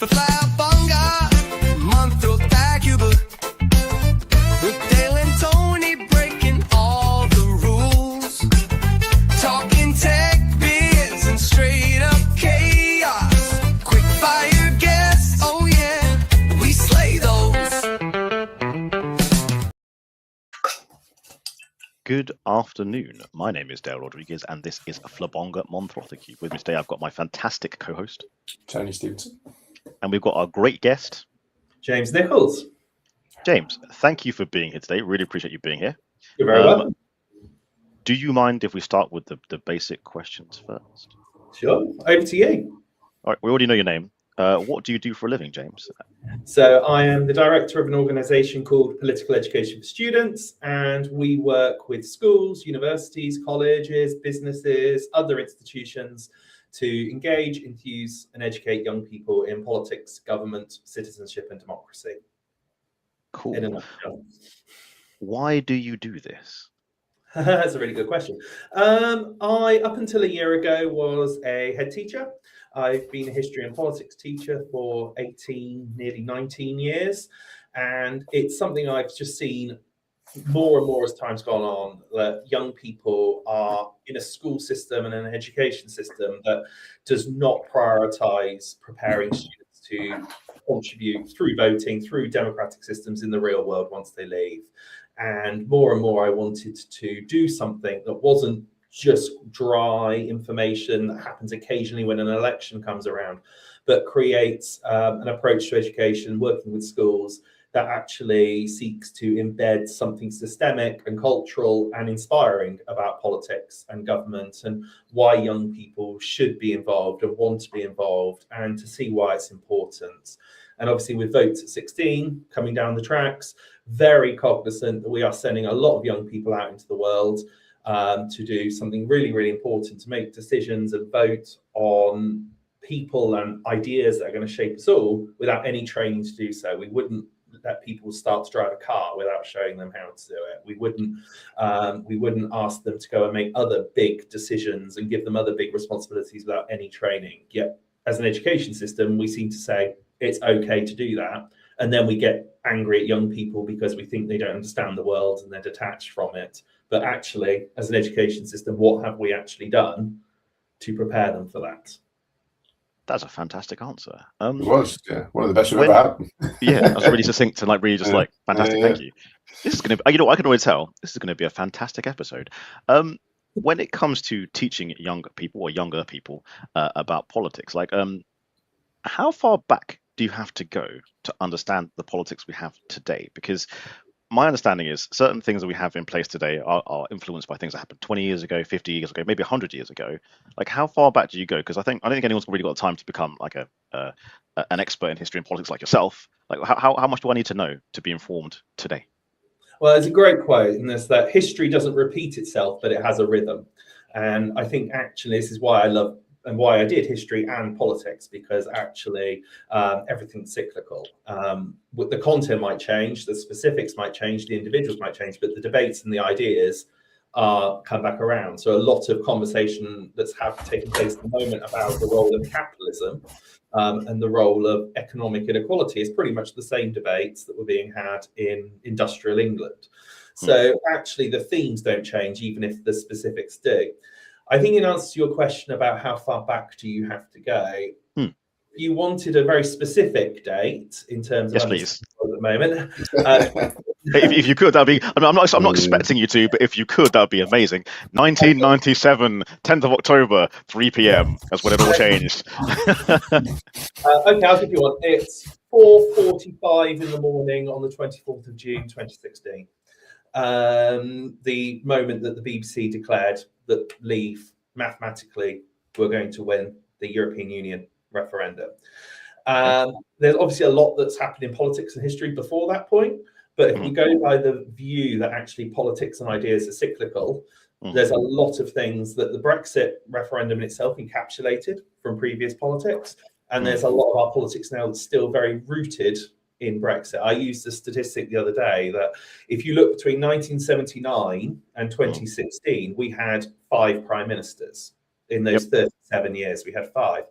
The Flabonga Monthrothacube. With Dale and Tony breaking all the rules. Talking tech, biz, and straight up chaos. Quick fire guests, oh yeah, we slay those. Good afternoon. My name is Dale Rodriguez, and this is Flabonga Monthrothacube. With me today, I've got my fantastic co-host, Tony Stevenson. and we've got our great guest, James Nichols. James. Thank you for being here today. Really appreciate you being here. You're very welcome. Do you mind if we start with the basic questions first? Sure. Over to you. All right, we already know your name. What do you do for a living, James? So I am the director of an organisation called Political Education for Students, and we work with schools, universities, colleges, businesses, other institutions to engage, enthuse and educate young people in politics, government, citizenship and democracy. Cool. In a nutshell. Why do you do this? That's a really good question. I, up until a year ago, was a head teacher. I've been a history and politics teacher for 18, nearly 19 years. And it's something I've just seen more and more as time's gone on, that young people are in a school system and an education system that does not prioritize preparing students to contribute through voting, through democratic systems in the real world once they leave. And more I wanted to do something that wasn't just dry information that happens occasionally when an election comes around, but creates an approach to education, working with schools that actually seeks to embed something systemic and cultural and inspiring about politics and government, and why young people should be involved and want to be involved, and to see why it's important. And obviously with Votes at 16 coming down the tracks, very cognizant that we are sending a lot of young people out into the world to do something really, really important, to make decisions and vote on people and ideas that are going to shape us all without any training to do so. We wouldn't let people start to drive a car without showing them how to do it. We wouldn't ask them to go and make other big decisions and give them other big responsibilities without any training. Yet as an education system, we seem to say it's okay to do that. And then we get angry at young people because we think they don't understand the world and they're detached from it. But actually, as an education system, what have we actually done to prepare them for that? That's a fantastic answer. It was, yeah, one of the best we've ever had. Yeah, that was really succinct and really just fantastic. Thank you. This is going to be, I can already tell, this is going to be a fantastic episode. When it comes to teaching younger people about politics, how far back do you have to go to understand the politics we have today? Because my understanding is certain things that we have in place today are influenced by things that happened 20 years ago, 50 years ago, maybe 100 years ago. How far back do you go? Because I don't think anyone's really got time to become an expert in history and politics like yourself. How much do I need to know to be informed today? Well, it's a great quote in this, that history doesn't repeat itself, but it has a rhythm. And I think actually this is why I love and why I did history and politics, because actually everything's cyclical. The content might change, the specifics might change, the individuals might change, but the debates and the ideas come back around. So a lot of conversation that's taken place at the moment about the role of capitalism and the role of economic inequality is pretty much the same debates that were being had in industrial England. So actually the themes don't change, even if the specifics do. I think in answer to your question about how far back do you have to go, you wanted a very specific date in terms of, yes, please, at the moment. if you could, that'd be. I'm not expecting you to, but if you could, that'd be amazing. 1997, 10th of October, 3 p.m. That's when it all changed. Okay, I'll give you one. It's 4:45 in the morning on the 24th of June, 2016. The moment that the BBC declared that Leave mathematically were going to win the European Union referendum. There's obviously a lot that's happened in politics and history before that point, but if we go by the view that actually politics and ideas are cyclical, there's a lot of things that the Brexit referendum in itself encapsulated from previous politics, and there's a lot of our politics now that's still very rooted in Brexit. I used the statistic the other day that if you look between 1979 and 2016, we had 5 prime ministers. In those 37 years, we had 5.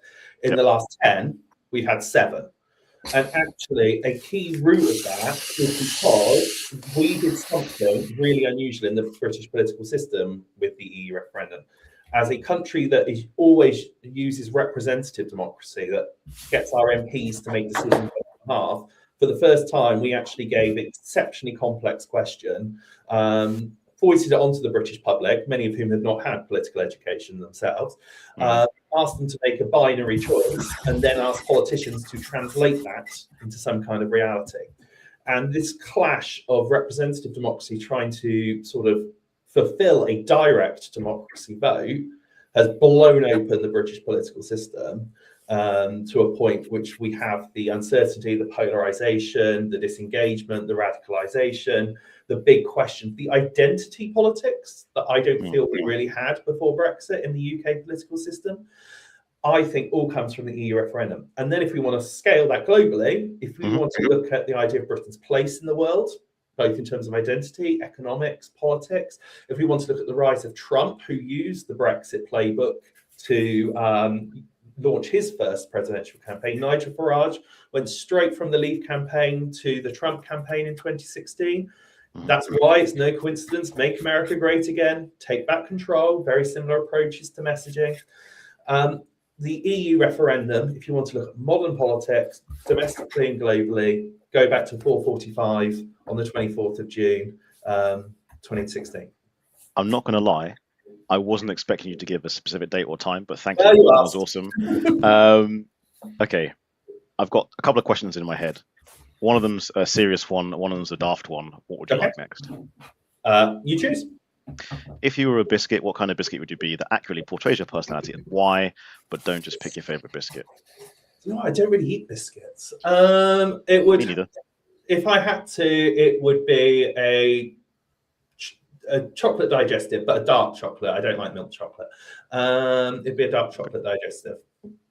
In the last 10, we've had 7. And actually, a key root of that is because we did something really unusual in the British political system with the EU referendum. As a country that is always uses representative democracy, that gets our MPs to make decisions on behalf, for the first time, we actually gave an exceptionally complex question, foisted it onto the British public, many of whom have not had political education themselves, asked them to make a binary choice, and then asked politicians to translate that into some kind of reality. And this clash of representative democracy trying to sort of fulfill a direct democracy vote has blown open the British political system to a point which we have the uncertainty, the polarization, the disengagement, the radicalization, the big question, the identity politics that I don't feel we really had before Brexit in the UK political system, I think all comes from the EU referendum. And then if we want to scale that globally, if we want to look at the idea of Britain's place in the world, both in terms of identity, economics, politics, if we want to look at the rise of Trump, who used the Brexit playbook to launch his first presidential campaign. Nigel Farage went straight from the Leave campaign to the Trump campaign in 2016. That's why it's no coincidence. Make America great again. Take back control. Very similar approaches to messaging. The EU referendum, if you want to look at modern politics, domestically and globally, go back to 4:45 on the 24th of June, 2016. I'm not going to lie. I wasn't expecting you to give a specific date or time, but thank you. That was awesome. Okay, I've got a couple of questions in my head. One of them's a serious one. One of them's a daft one. What would you like next? You choose. If you were a biscuit, what kind of biscuit would you be that accurately portrays your personality and why? But don't just pick your favorite biscuit. No, I don't really eat biscuits. It would. Me neither. If I had to, it would be a chocolate digestive, but a dark chocolate. I don't like milk chocolate. It'd be a dark chocolate digestive.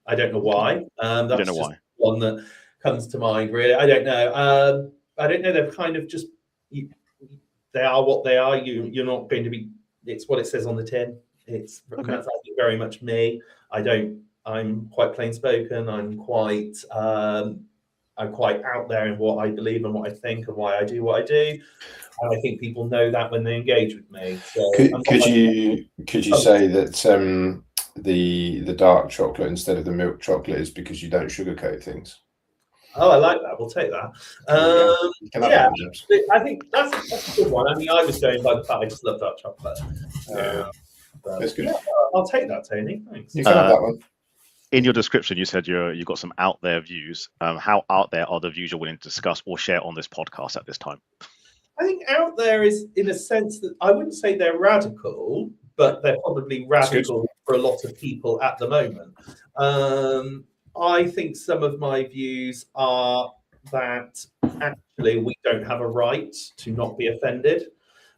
I don't know why. That's don't know just why. one that comes to mind, really. I don't know. I don't know. They're kind of just, they are what they are. You're not going to be, it's what it says on the tin. It's that's very much me. I'm quite plain spoken. I'm quite out there in what I believe and what I think and why I do what I do. And I think people know that when they engage with me. So could you say that the dark chocolate instead of the milk chocolate is because you don't sugarcoat things? Oh, I like that. We'll take that. Yeah, I think that's a good one. I mean, I was going by the fact I just love dark chocolate. That's good. Yeah, I'll take that, Tony. Thanks. You can have that one. In your description, you said you've got some out there views. How out there are the views you're willing to discuss or share on this podcast at this time? I think out there is in a sense that I wouldn't say they're radical, but they're probably radical for a lot of people at the moment. I think some of my views are that actually we don't have a right to not be offended.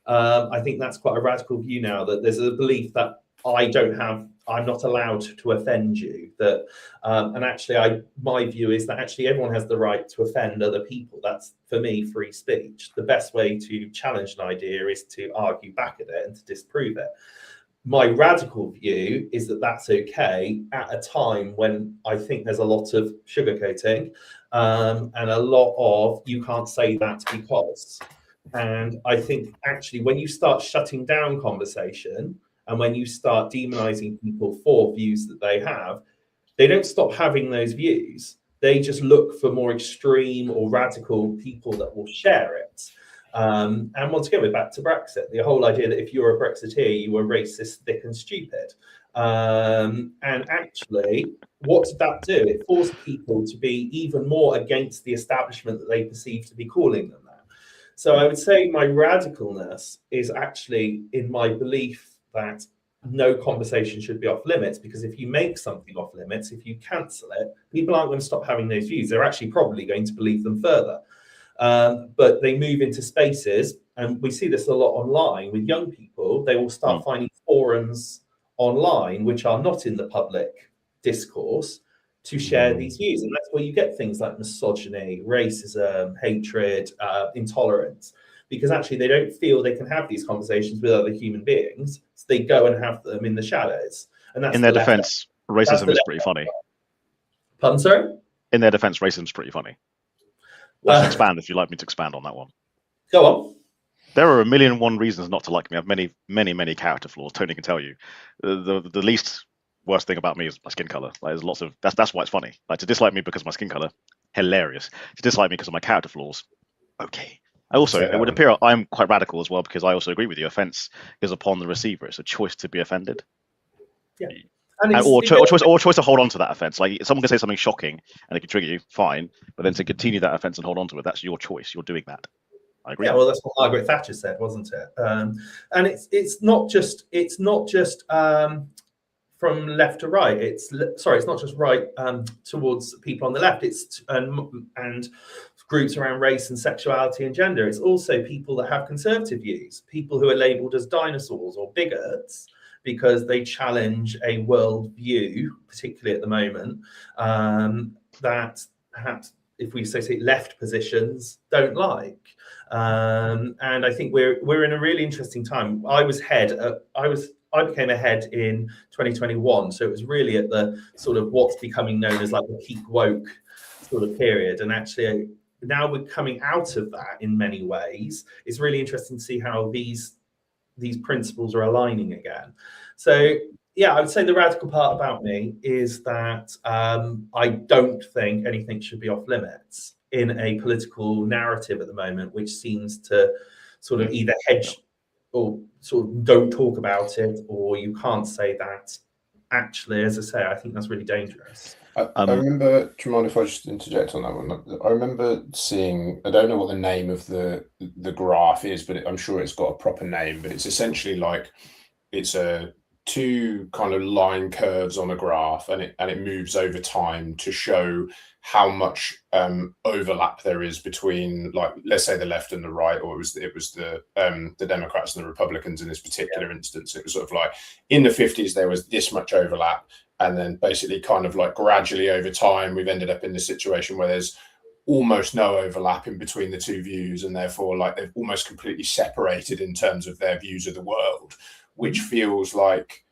I think that's quite a radical view now, that there's a belief that I'm not allowed to offend you. That, and actually, my view is that actually everyone has the right to offend other people. That's, for me, free speech. The best way to challenge an idea is to argue back at it and to disprove it. My radical view is that that's okay at a time when I think there's a lot of sugarcoating and a lot of you can't say that because. And I think actually when you start shutting down conversation and when you start demonizing people for views that they don't stop having those views. They just look for more extreme or radical people that will share it. And once again, we're back to Brexit. The whole idea that if you're a Brexiteer, you were racist, thick and stupid. And actually, what did that do? It forced people to be even more against the establishment that they perceive to be calling them that. So I would say my radicalness is actually in my belief that no conversation should be off limits, because if you make something off limits, if you cancel it, people aren't going to stop having those views. They're actually probably going to believe them further. But they move into spaces, and we see this a lot online with young people. They will start finding forums online which are not in the public discourse to share these views. And that's where you get things like misogyny, racism, hatred, intolerance, because actually they don't feel they can have these conversations with other human beings. So they go and have them in the shadows. And that's in their defense, racism is pretty funny. Pardon, sorry? in their defense, racism's pretty funny. I should expand if you'd like me to expand on that one. Go on. There are 1,000,001 reasons not to like me. I have many character flaws. Tony can tell you. The least worst thing about me is my skin color. Like, there's lots of that's why it's funny. Like, to dislike me because of my skin color, hilarious. To dislike me because of my character flaws, okay. I also, it would appear I'm quite radical as well, because I also agree with you. Offense is upon the receiver. It's a choice to be offended. Yeah. Or choice to hold on to that offense. Like, someone can say something shocking and it can trigger you, fine. But then to continue that offense and hold on to it, that's your choice. You're doing that. I agree. Yeah, well, that's what Margaret Thatcher said, wasn't it? And it's not just from left to right. It's not just right towards people on the left. It's and groups around race and sexuality and gender. It's also people that have conservative views, people who are labelled as dinosaurs or bigots because they challenge a world view, particularly at the moment, that perhaps, if we say left positions, don't like. And I think we're in a really interesting time. I became a head in 2021, so it was really at the sort of what's becoming known as like the peak woke sort of period. And actually, now we're coming out of that in many ways. It's really interesting to see how these principles are aligning again. So yeah, I would say the radical part about me is that I don't think anything should be off limits in a political narrative at the moment, which seems to sort of either hedge or sort of don't talk about it, or you can't say that. Actually, as I say, I think that's really dangerous. I remember, do you mind if I just interject on that one? I remember seeing, I don't know what the name of the graph is, but I'm sure it's got a proper name, but it's essentially like, it's a two kind of line curves on a graph, and it moves over time to show how much overlap there is between, like, let's say the left and the right, or it was the Democrats and the Republicans in this particular instance. It was sort of like in the 50s there was this much overlap, and then basically kind of like gradually over time we've ended up in this situation where there's almost no overlap in between the two views, and therefore like they've almost completely separated in terms of their views of the world, which feels like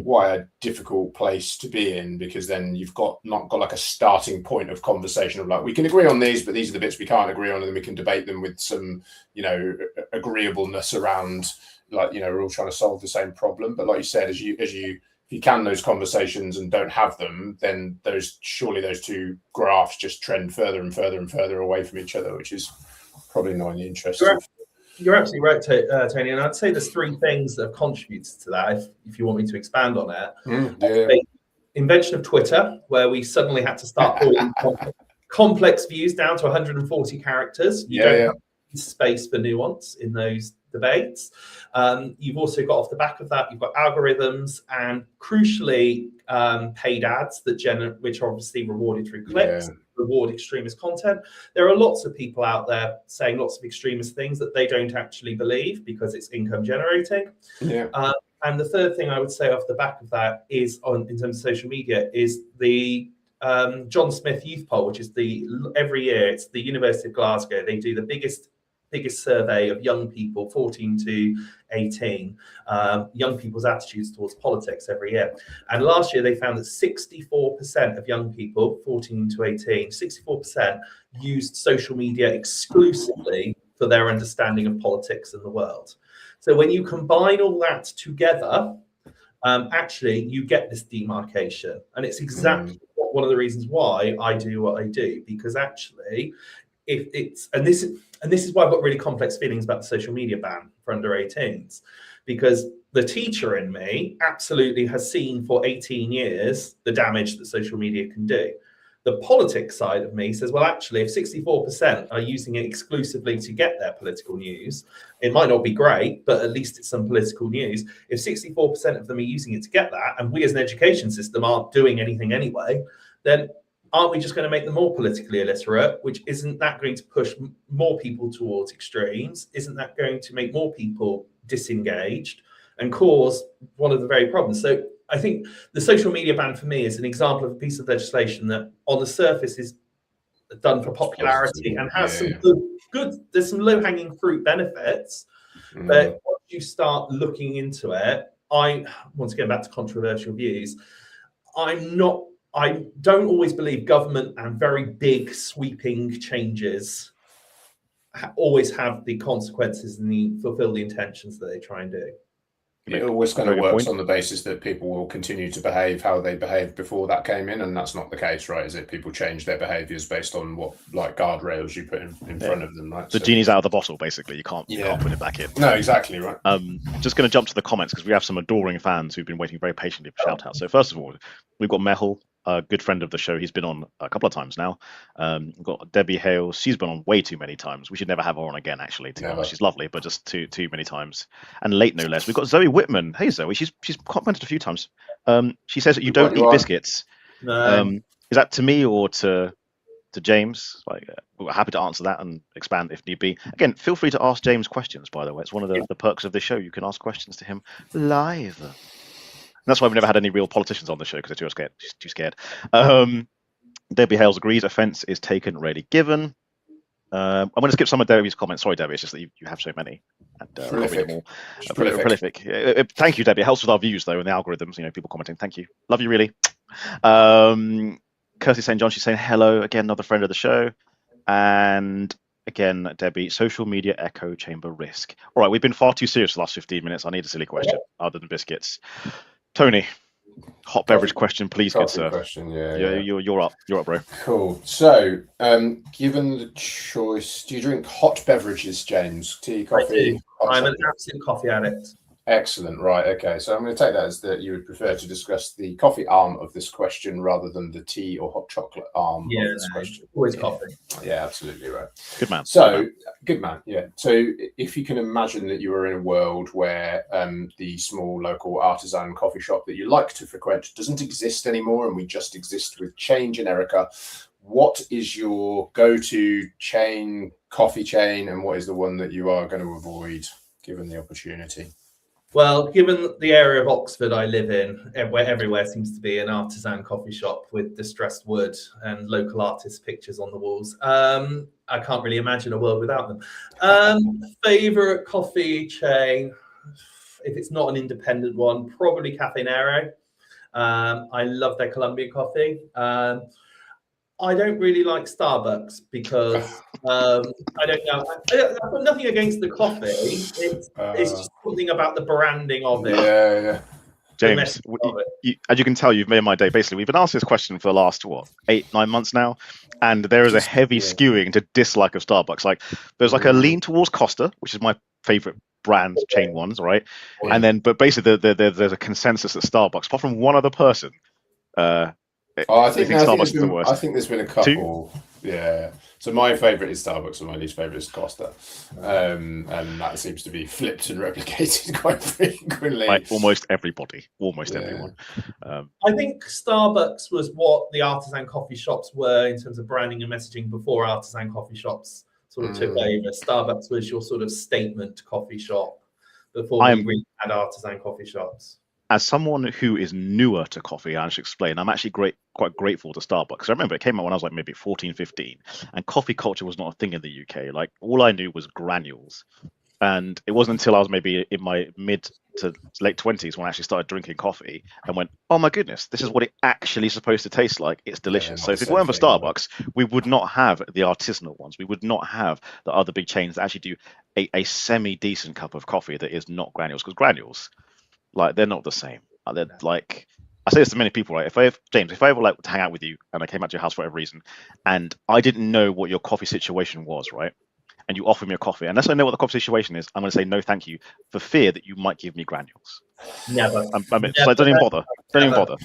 quite a difficult place to be in, because then you've not got like a starting point of conversation of like, we can agree on these, but these are the bits we can't agree on, and then we can debate them with some, you know, agreeableness around, like, you know, we're all trying to solve the same problem. But like you said, if you can those conversations and don't have them, then surely those two graphs just trend further and further and further away from each other, which is probably not in the interest of. You're absolutely right, Tony. And I'd say there's three things that have contributed to that, if you want me to expand on it. Invention of Twitter, where we suddenly had to start pulling complex views down to 140 characters. You don't have space for nuance in those debates. You've also got, off the back of that, you've got algorithms and, crucially, paid ads which are obviously rewarded through clicks. Reward extremist content. There are lots of people out there saying lots of extremist things that they don't actually believe because it's income generating. And the third thing I would say off the back of that is, in terms of social media, is the John Smith Youth Poll, which is every year, it's the University of Glasgow. They do the biggest survey of young people, 14 to 18, young people's attitudes towards politics every year. And last year they found that 64% of young people, 14 to 18, 64% used social media exclusively for their understanding of politics and the world. So when you combine all that together, actually you get this demarcation. And it's exactly one of the reasons why I do what I do, because actually, this is why I've got really complex feelings about the social media ban for under 18s, because the teacher in me absolutely has seen for 18 years the damage that social media can do. The politics side of me says, well, actually, if 64% are using it exclusively to get their political news, it might not be great, but at least it's some political news. If 64% of them are using it to get that, and we as an education system aren't doing anything anyway, then aren't we just going to make them more politically illiterate, which isn't that going to push more people towards extremes? Isn't that going to make more people disengaged and cause one of the very problems? So I think the social media ban for me is an example of a piece of legislation that on the surface is done for popularity and has some good, there's some low-hanging fruit benefits. But once you start looking into it, once again, back to controversial views, I don't always believe government and very big sweeping changes always have the consequences and fulfill the intentions that they try and do. It always kind of works on the basis that people will continue to behave how they behaved before that came in, and that's not the case, right? Is it? People change their behaviours based on what, like, guardrails you put in front of them, right? The genie's out of the bottle, basically. You can't put it back in. No, exactly, right. Just going to jump to the comments because we have some adoring fans who've been waiting very patiently for shout outs. So first of all, we've got Mehul, a good friend of the show. He's been on a couple of times now. We've got Debbie Hale. She's been on way too many times. We should never have her on again, actually. To be honest, she's lovely, but just too many times. And late, no less. We've got Zoe Whitman. Hey, Zoe. She's commented a few times. She says that you don't eat biscuits. No. Is that to me or to James? Like, we're happy to answer that and expand if need be. Again, feel free to ask James questions, by the way. It's one of the perks of the show. You can ask questions to him live. And that's why we've never had any real politicians on the show, because they're too scared. Debbie Hales agrees. Offence is taken, rarely given. I'm going to skip some of Debbie's comments. Sorry, Debbie. It's just that you have so many. And Prolific. Them all. Prolific. Thank you, Debbie. It helps with our views, though, and the algorithms. People commenting. Thank you. Love you, really. Kirsty St. John, she's saying hello. Again, another friend of the show. And again, Debbie, social media echo chamber risk. All right, we've been far too serious for the last 15 minutes. I need a silly question other than biscuits. Tony, hot beverage question, please, good sir. Question, you're up, bro. Cool. So, given the choice, do you drink hot beverages, James? Tea, coffee? I do. I'm an absolute coffee addict. Excellent. Right. Okay. So I'm going to take that as that you would prefer to discuss the coffee arm of this question rather than the tea or hot chocolate arm of this question. Always coffee. Yeah, absolutely right. Good man. So, good man. Yeah. So if you can imagine that you were in a world where the small local artisan coffee shop that you like to frequent doesn't exist anymore, and we just exist with Change and Erica, what is your go-to coffee chain, and what is the one that you are going to avoid given the opportunity? Well, given the area of Oxford I live in, where everywhere seems to be an artisan coffee shop with distressed wood and local artists' pictures on the walls, I can't really imagine a world without them. Favorite coffee chain, if it's not an independent one, probably Cafe Nero. I love their Colombian coffee. I don't really like Starbucks because I don't know. I've got nothing against the coffee. It's just something about the branding of it. Yeah. James, as you can tell, you've made my day. Basically, we've been asked this question for the last 8-9 months now, and there is a heavy skewing to dislike of Starbucks. Like, there's like a lean towards Costa, which is my favorite brand chain ones, right? Yeah. And then, but basically, there's a consensus at Starbucks, apart from one other person. I think there's been a couple. Yeah. So my favourite is Starbucks, and my least favourite is Costa, and that seems to be flipped and replicated quite frequently. Like almost everybody, everyone. I think Starbucks was what the artisan coffee shops were in terms of branding and messaging before artisan coffee shops sort of took over. Starbucks was your sort of statement coffee shop before we really had artisan coffee shops. As someone who is newer to coffee, I should explain, I'm actually quite grateful to Starbucks. I remember it came out when I was like maybe 14, 15, and coffee culture was not a thing in the UK. Like, all I knew was granules. And it wasn't until I was maybe in my mid to late 20s when I actually started drinking coffee and went, oh my goodness, this is what it actually is supposed to taste like. It's delicious. So if it weren't for Starbucks, we would not have the artisanal ones. We would not have the other big chains that actually do a semi-decent cup of coffee that is not granules, because granules, like, they're not the same. They're like, I say this to many people, right? If I ever like to hang out with you and I came out to your house for whatever reason, and I didn't know what your coffee situation was, right? And you offer me a coffee, unless I know what the coffee situation is, I'm going to say no, thank you, for fear that you might give me granules. Never. So don't even bother. Don't even bother.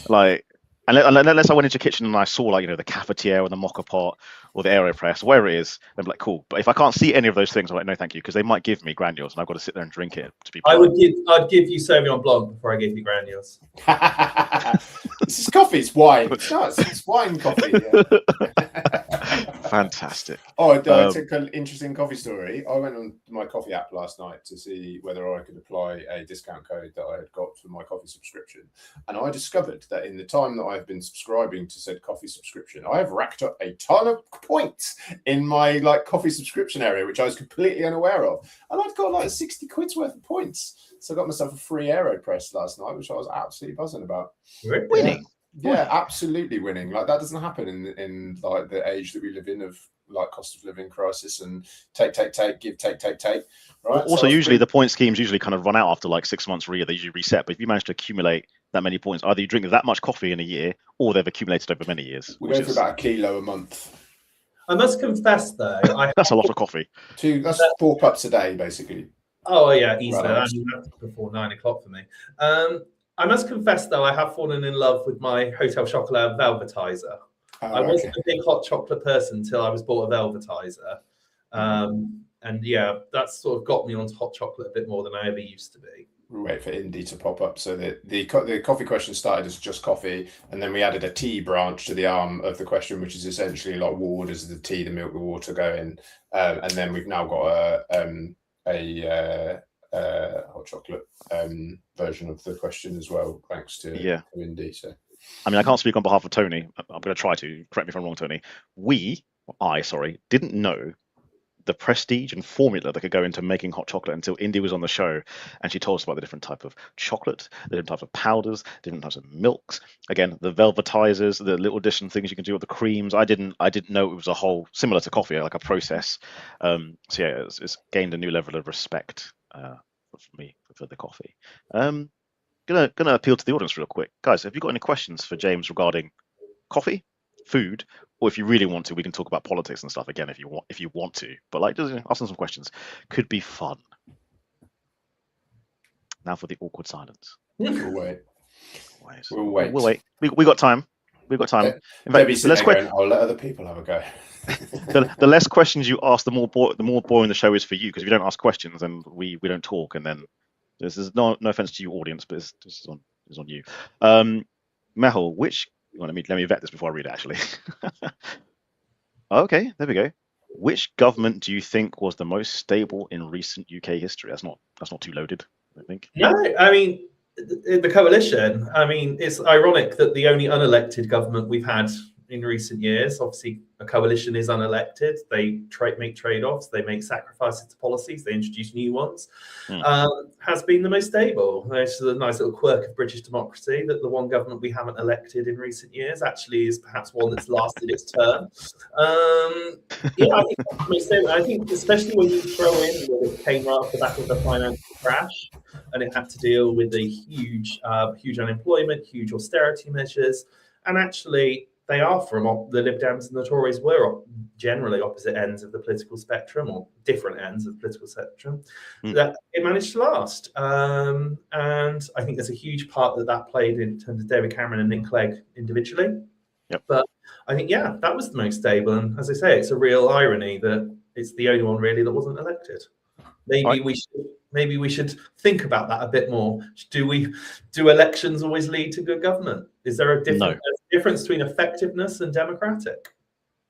Like, unless I went into your kitchen and I saw, like, the cafetiere or the mocha pot or the AeroPress, whatever it is, I'm like, cool. But if I can't see any of those things, I'm like, no, thank you, because they might give me granules and I've got to sit there and drink it to be. I'd give you Sauvignon Blanc before I gave you granules. This is coffee. It's wine. No, it's wine coffee. Yeah. Fantastic. I took an interesting coffee story. I went on my coffee app last night to see whether I could apply a discount code that I had got for my coffee subscription. And I discovered that in the time that I've been subscribing to said coffee subscription, I have racked up a ton of points in my coffee subscription area, which I was completely unaware of. And I've got like 60 quid's worth of points. So I got myself a free AeroPress last night, which I was absolutely buzzing about. Really? Yeah, absolutely winning. Like that doesn't happen in like the age that we live in of like cost of living crisis and take, give, take. Right. Also, usually the point schemes usually kind of run out after like 6 months or a year. They usually reset. But if you manage to accumulate that many points, either you drink that much coffee in a year, or they've accumulated over many years. we go for about 1 kilo a month. I must confess, though, That's a lot of coffee. That's 4 cups a day, basically. Oh yeah, easily. Right. I mean, that's before 9 o'clock for me. I must confess, though, I have fallen in love with my Hotel Chocolat Velvetizer. I wasn't a big hot chocolate person until I was bought a Velvetizer. And yeah, that's sort of got me onto hot chocolate a bit more than I ever used to be. We wait for Indy to pop up. So the coffee question started as just coffee, and then we added a tea branch to the arm of the question, which is essentially like what orders the tea, the milk, the water go in, and then we've now got a hot chocolate version of the question as well, thanks to Indy. So, I mean, I can't speak on behalf of Tony. I'm going to try to. Correct me if I'm wrong, Tony. I didn't know the prestige and formula that could go into making hot chocolate until Indy was on the show, and she told us about the different type of chocolate, the different types of powders, different types of milks. Again, the velvetizers, the little addition things you can do with the creams. I didn't know it was a whole similar to coffee, like a process. So yeah, it's gained a new level of respect for me for the coffee. Gonna appeal to the audience real quick, guys. Have you got any questions for James regarding coffee, food? Or if you really want to, we can talk about politics and stuff again if you want to. But like, just ask them some questions. Could be fun. Now for the awkward silence. We'll wait. We'll wait. We got time. We've got time. In fact, I'll let other people have a go. the less questions you ask, the more boring the show is for you. Because if you don't ask questions, then we don't talk, and then this is no offense to you, audience, but this is on you. Mehul, let me vet this before I read it, actually. Okay, there we go. Which government do you think was the most stable in recent UK history? That's not too loaded, I think. No, I mean, the coalition. I mean, it's ironic that the only unelected government we've had in recent years, obviously a coalition is unelected. They make trade-offs, they make sacrifices to policies, they introduce new ones, has been the most stable. It's a nice little quirk of British democracy that the one government we haven't elected in recent years actually is perhaps one that's lasted its term. Yeah, I think that's the most stable. I think especially when you throw in that it came right off the back of the financial crash and it had to deal with the huge unemployment, huge austerity measures, and actually they are from the Lib Dems and the Tories were generally opposite ends of the political spectrum, or different ends of the political spectrum, that it managed to last. And I think there's a huge part that played in terms of David Cameron and Nick Clegg individually. Yep. But I think, yeah, that was the most stable. And as I say, it's a real irony that it's the only one really that wasn't elected. Maybe we should think about that a bit more. Do elections always lead to good government? Is there a difference between effectiveness and democratic?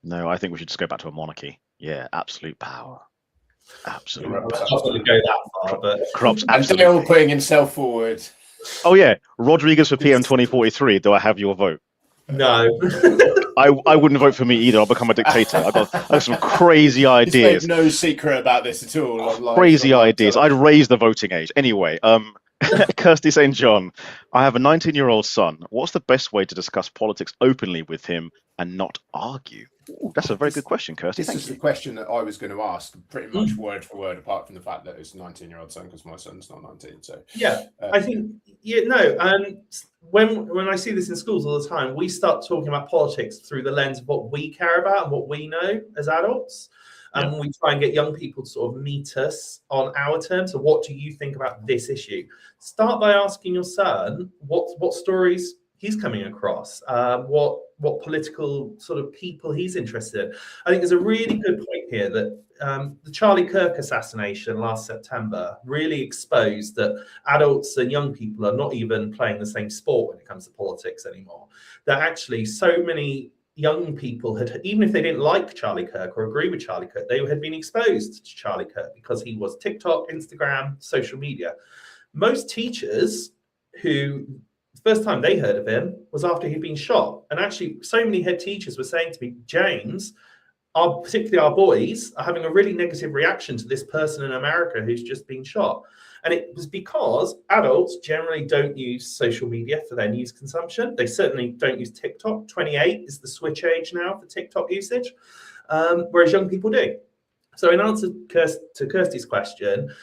No, I think we should just go back to a monarchy. Yeah, absolute power. Absolute power. I'm not going to go that far, but Crops, and absolutely. they're all putting himself forward. Oh yeah, Rodriguez for PM 2043. Do I have your vote? No. I wouldn't vote for me either. I'll become a dictator. I've got some crazy ideas. There's no secret about this at all. Crazy ideas. I'd raise the voting age. Anyway, Kirsty St. John, I have a 19-year-old son. What's the best way to discuss politics openly with him and not argue? Ooh, that's a very good question, Kirsty. This is the question that I was going to ask, pretty much word for word, apart from the fact that it's a 19-year-old son, because my son's not 19. So yeah, I think when I see this in schools all the time, we start talking about politics through the lens of what we care about and what we know as adults. And we try and get young people to sort of meet us on our terms. So what do you think about this issue? Start by asking your son what stories he's coming across, what political sort of people he's interested in. I think there's a really good point here that the Charlie Kirk assassination last September really exposed that adults and young people are not even playing the same sport when it comes to politics anymore. That actually so many young people had, even if they didn't like Charlie Kirk or agree with Charlie Kirk, they had been exposed to Charlie Kirk because he was TikTok, Instagram, social media. Most teachers who the first time they heard of him was after he'd been shot. And actually, so many head teachers were saying to me, James, particularly our boys, are having a really negative reaction to this person in America who's just been shot. And it was because adults generally don't use social media for their news consumption. They certainly don't use TikTok. 28 is the switch age now for TikTok usage, whereas young people do. So in answer to Kirsty's question,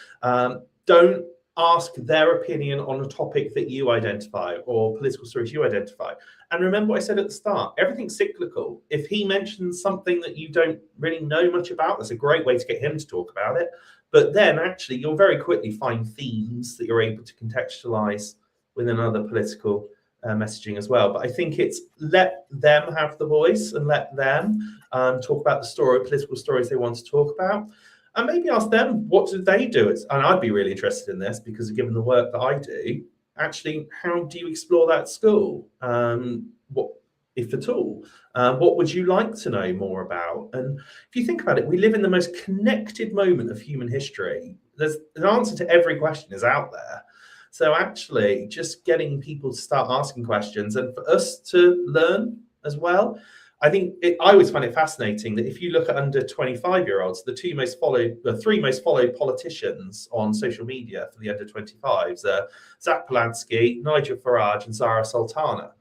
don't ask their opinion on a topic that you identify or political stories you identify. And remember what I said at the start, everything's cyclical. If he mentions something that you don't really know much about, that's a great way to get him to talk about it. But then actually you'll very quickly find themes that you're able to contextualize within other political messaging as well. But I think it's let them have the voice and let them talk about the political stories they want to talk about. And maybe ask them, what do they do? And I'd be really interested in this because given the work that I do, actually, how do you explore that at school? What, if at all? What would you like to know more about? And if you think about it, we live in the most connected moment of human history. There's an answer to every question is out there. So actually, just getting people to start asking questions and for us to learn as well. I always find it fascinating that if you look at under 25-year-olds, the three most followed politicians on social media for the under 25s are Zach Polanski, Nigel Farage, and Zara Sultana.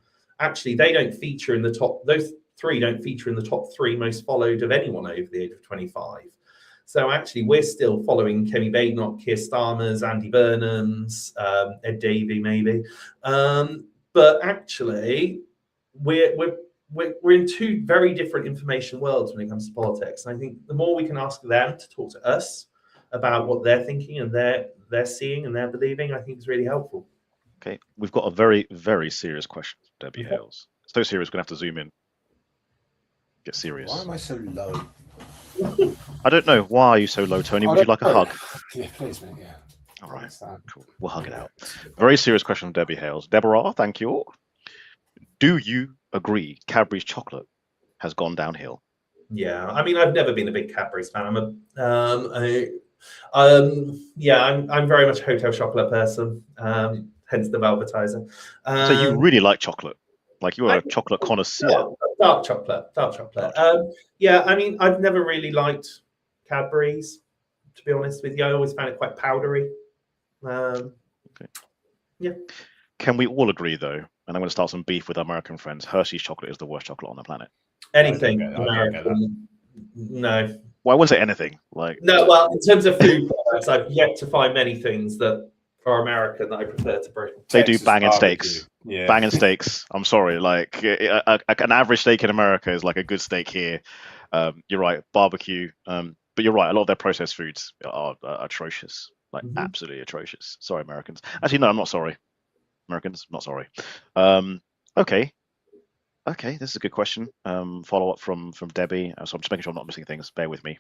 Actually, they don't feature in the top, those three don't feature in the top three most followed of anyone over the age of 25. So actually, we're still following Kemi Badenoch, Keir Starmer's, Andy Burnham's, Ed Davey, maybe. But actually, we're in two very different information worlds when it comes to politics. And I think the more we can ask them to talk to us about what they're thinking and they're seeing and they're believing, I think is really helpful. Okay, we've got a very, very serious question, Debbie Hales. So serious, we're going to have to zoom in. Get serious. Why am I so low? I don't know. Why are you so low, Tony? Would you like a hug? Yeah, please, mate. Yeah. All right, cool. We'll hug it out. Very serious question from Debbie Hales. Deborah, thank you. Do you agree Cadbury's chocolate has gone downhill? Yeah, I mean, I've never been a big Cadbury's fan. I'm very much a hotel chocolate person. Hence the Velvetizer. So you really like chocolate, like you are a chocolate connoisseur. Yeah, dark chocolate. Yeah, I mean, I've never really liked Cadbury's, to be honest with you. I always found it quite powdery. Okay. Yeah. Can we all agree, though, and I'm going to start some beef with our American friends, Hershey's chocolate is the worst chocolate on the planet? Anything American? No. Well, I wouldn't say anything. No, well, in terms of food products, I've yet to find many things that are American that I prefer to Britain. They do banging steaks. Yeah. Banging steaks. I'm sorry. Like an average steak in America is like a good steak here. You're right. Barbecue. But you're right. A lot of their processed foods are atrocious. Like absolutely atrocious. Sorry, Americans. Actually, no, I'm not sorry. Americans, not sorry. Okay, this is a good question. Follow up from Debbie. So I'm just making sure I'm not missing things. Bear with me.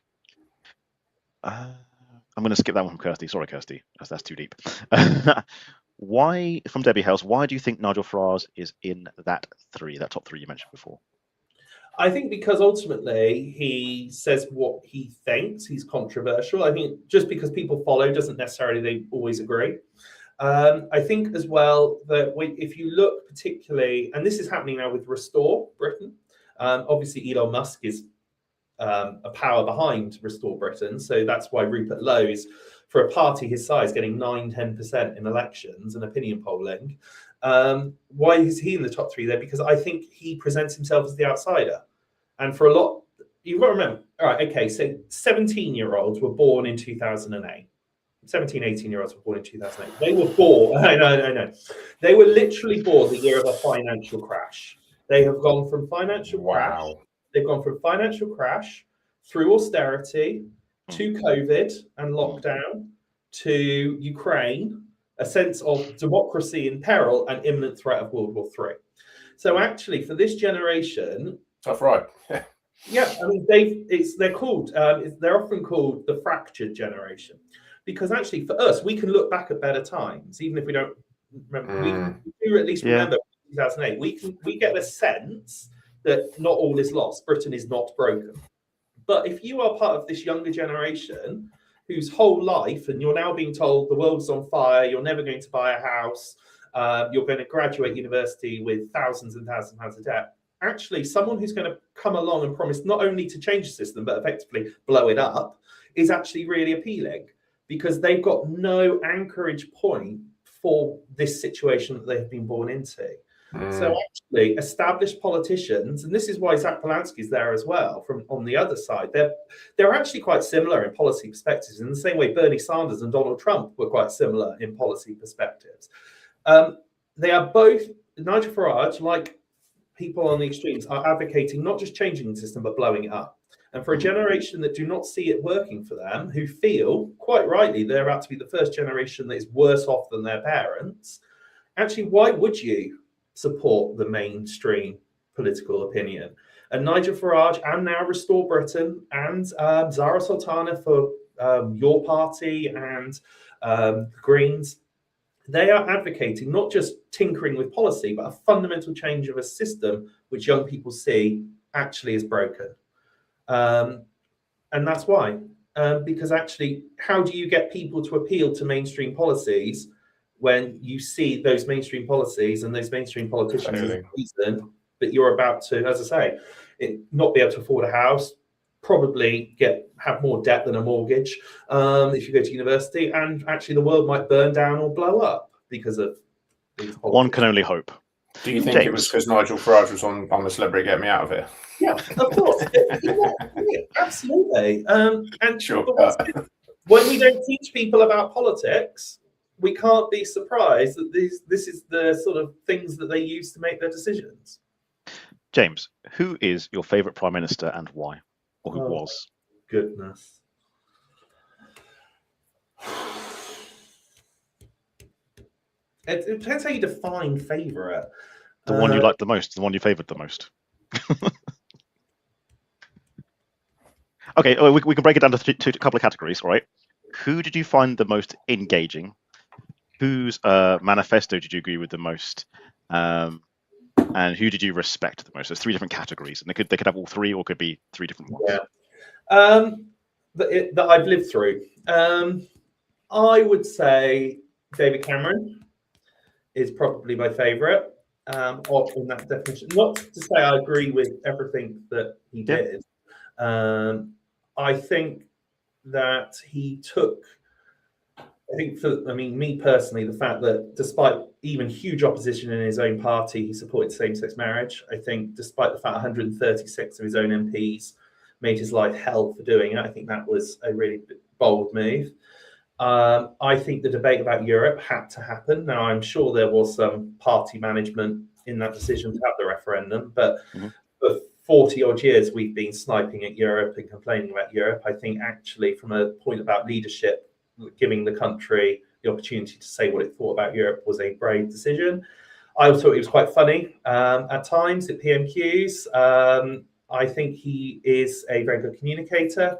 I'm going to skip that one from Kirsty. Sorry, Kirsty, that's too deep. Why, from Debbie House, why do you think Nigel Farage is in that top three you mentioned before? I think because ultimately he says what he thinks. He's controversial. I think just because people follow doesn't necessarily they always agree. I think as well that if you look particularly, and this is happening now with Restore Britain, obviously Elon Musk is a power behind Restore Britain. So that's why Rupert Lowe is, for a party his size, getting 9-10% in elections and opinion polling. Why is he in the top three there? Because I think he presents himself as the outsider. And for a lot, you've got to remember, all right, okay, so 17-year-olds were born in 2008. 17, 18-year-olds were born in 2008. They were born, no. They were literally born the year of a financial crash. They have gone from financial crash. They've gone from financial crash through austerity to COVID and lockdown to Ukraine, a sense of democracy in peril and imminent threat of World War III. So actually, for this generation, tough ride. Yeah, I mean they're often called the fractured generation. Because actually, for us, we can look back at better times, even if we don't remember. We do at least remember 2008. We get a sense that not all is lost. Britain is not broken. But if you are part of this younger generation whose whole life, and you're now being told the world's on fire, you're never going to buy a house, you're going to graduate university with thousands and thousands of pounds of debt. Actually, someone who's going to come along and promise not only to change the system, but effectively blow it up, is actually really appealing. because they've got no anchorage point for this situation that they've been born into. So actually, established politicians, and this is why Zach Polanski's there as well, from on the other side, they're actually quite similar in policy perspectives, in the same way Bernie Sanders and Donald Trump were quite similar in policy perspectives. They are both, Nigel Farage, like people on the extremes, are advocating not just changing the system, but blowing it up. And for a generation that do not see it working for them, who feel, quite rightly, they're about to be the first generation that is worse off than their parents, actually, why would you support the mainstream political opinion? And Nigel Farage, and now Restore Britain, and Zara Sultana for your party and Greens, they are advocating not just tinkering with policy, but a fundamental change of a system which young people see actually is broken. And that's why. Because actually, how do you get people to appeal to mainstream policies when you see those mainstream policies and those mainstream politicians as a reason that you're about to, as I say, not be able to afford a house, probably have more debt than a mortgage if you go to university, and actually the world might burn down or blow up because of these politics. One can only hope. Do you think it was because Nigel Farage was on the Celebrity Get Me Out of Here? Yeah, of course. Absolutely. And Sure. When we don't teach people about politics, we can't be surprised that this is the sort of things that they use to make their decisions. James, who is your favourite Prime Minister and why? Or who was? Goodness. It depends how you define favourite. The one you liked the most, the one you favoured the most. Okay, we can break it down to a couple of categories, all right? Who did you find the most engaging? Whose manifesto did you agree with the most? And who did you respect the most? There's 3 different categories, and they could have all 3, or could be 3 different ones. Yeah. That I've lived through. I would say David Cameron is probably my favourite in that definition. Not to say I agree with everything that he did. I think that he took, me personally, the fact that despite even huge opposition in his own party, he supported same-sex marriage. I think despite the fact 136 of his own MPs made his life hell for doing it, I think that was a really bold move. I think the debate about Europe had to happen. Now, I'm sure there was some party management in that decision to have the referendum, but for 40 odd years, we've been sniping at Europe and complaining about Europe. I think actually from a point about leadership, giving the country the opportunity to say what it thought about Europe was a brave decision. I thought it was quite funny at times at PMQs. I think he is a very good communicator.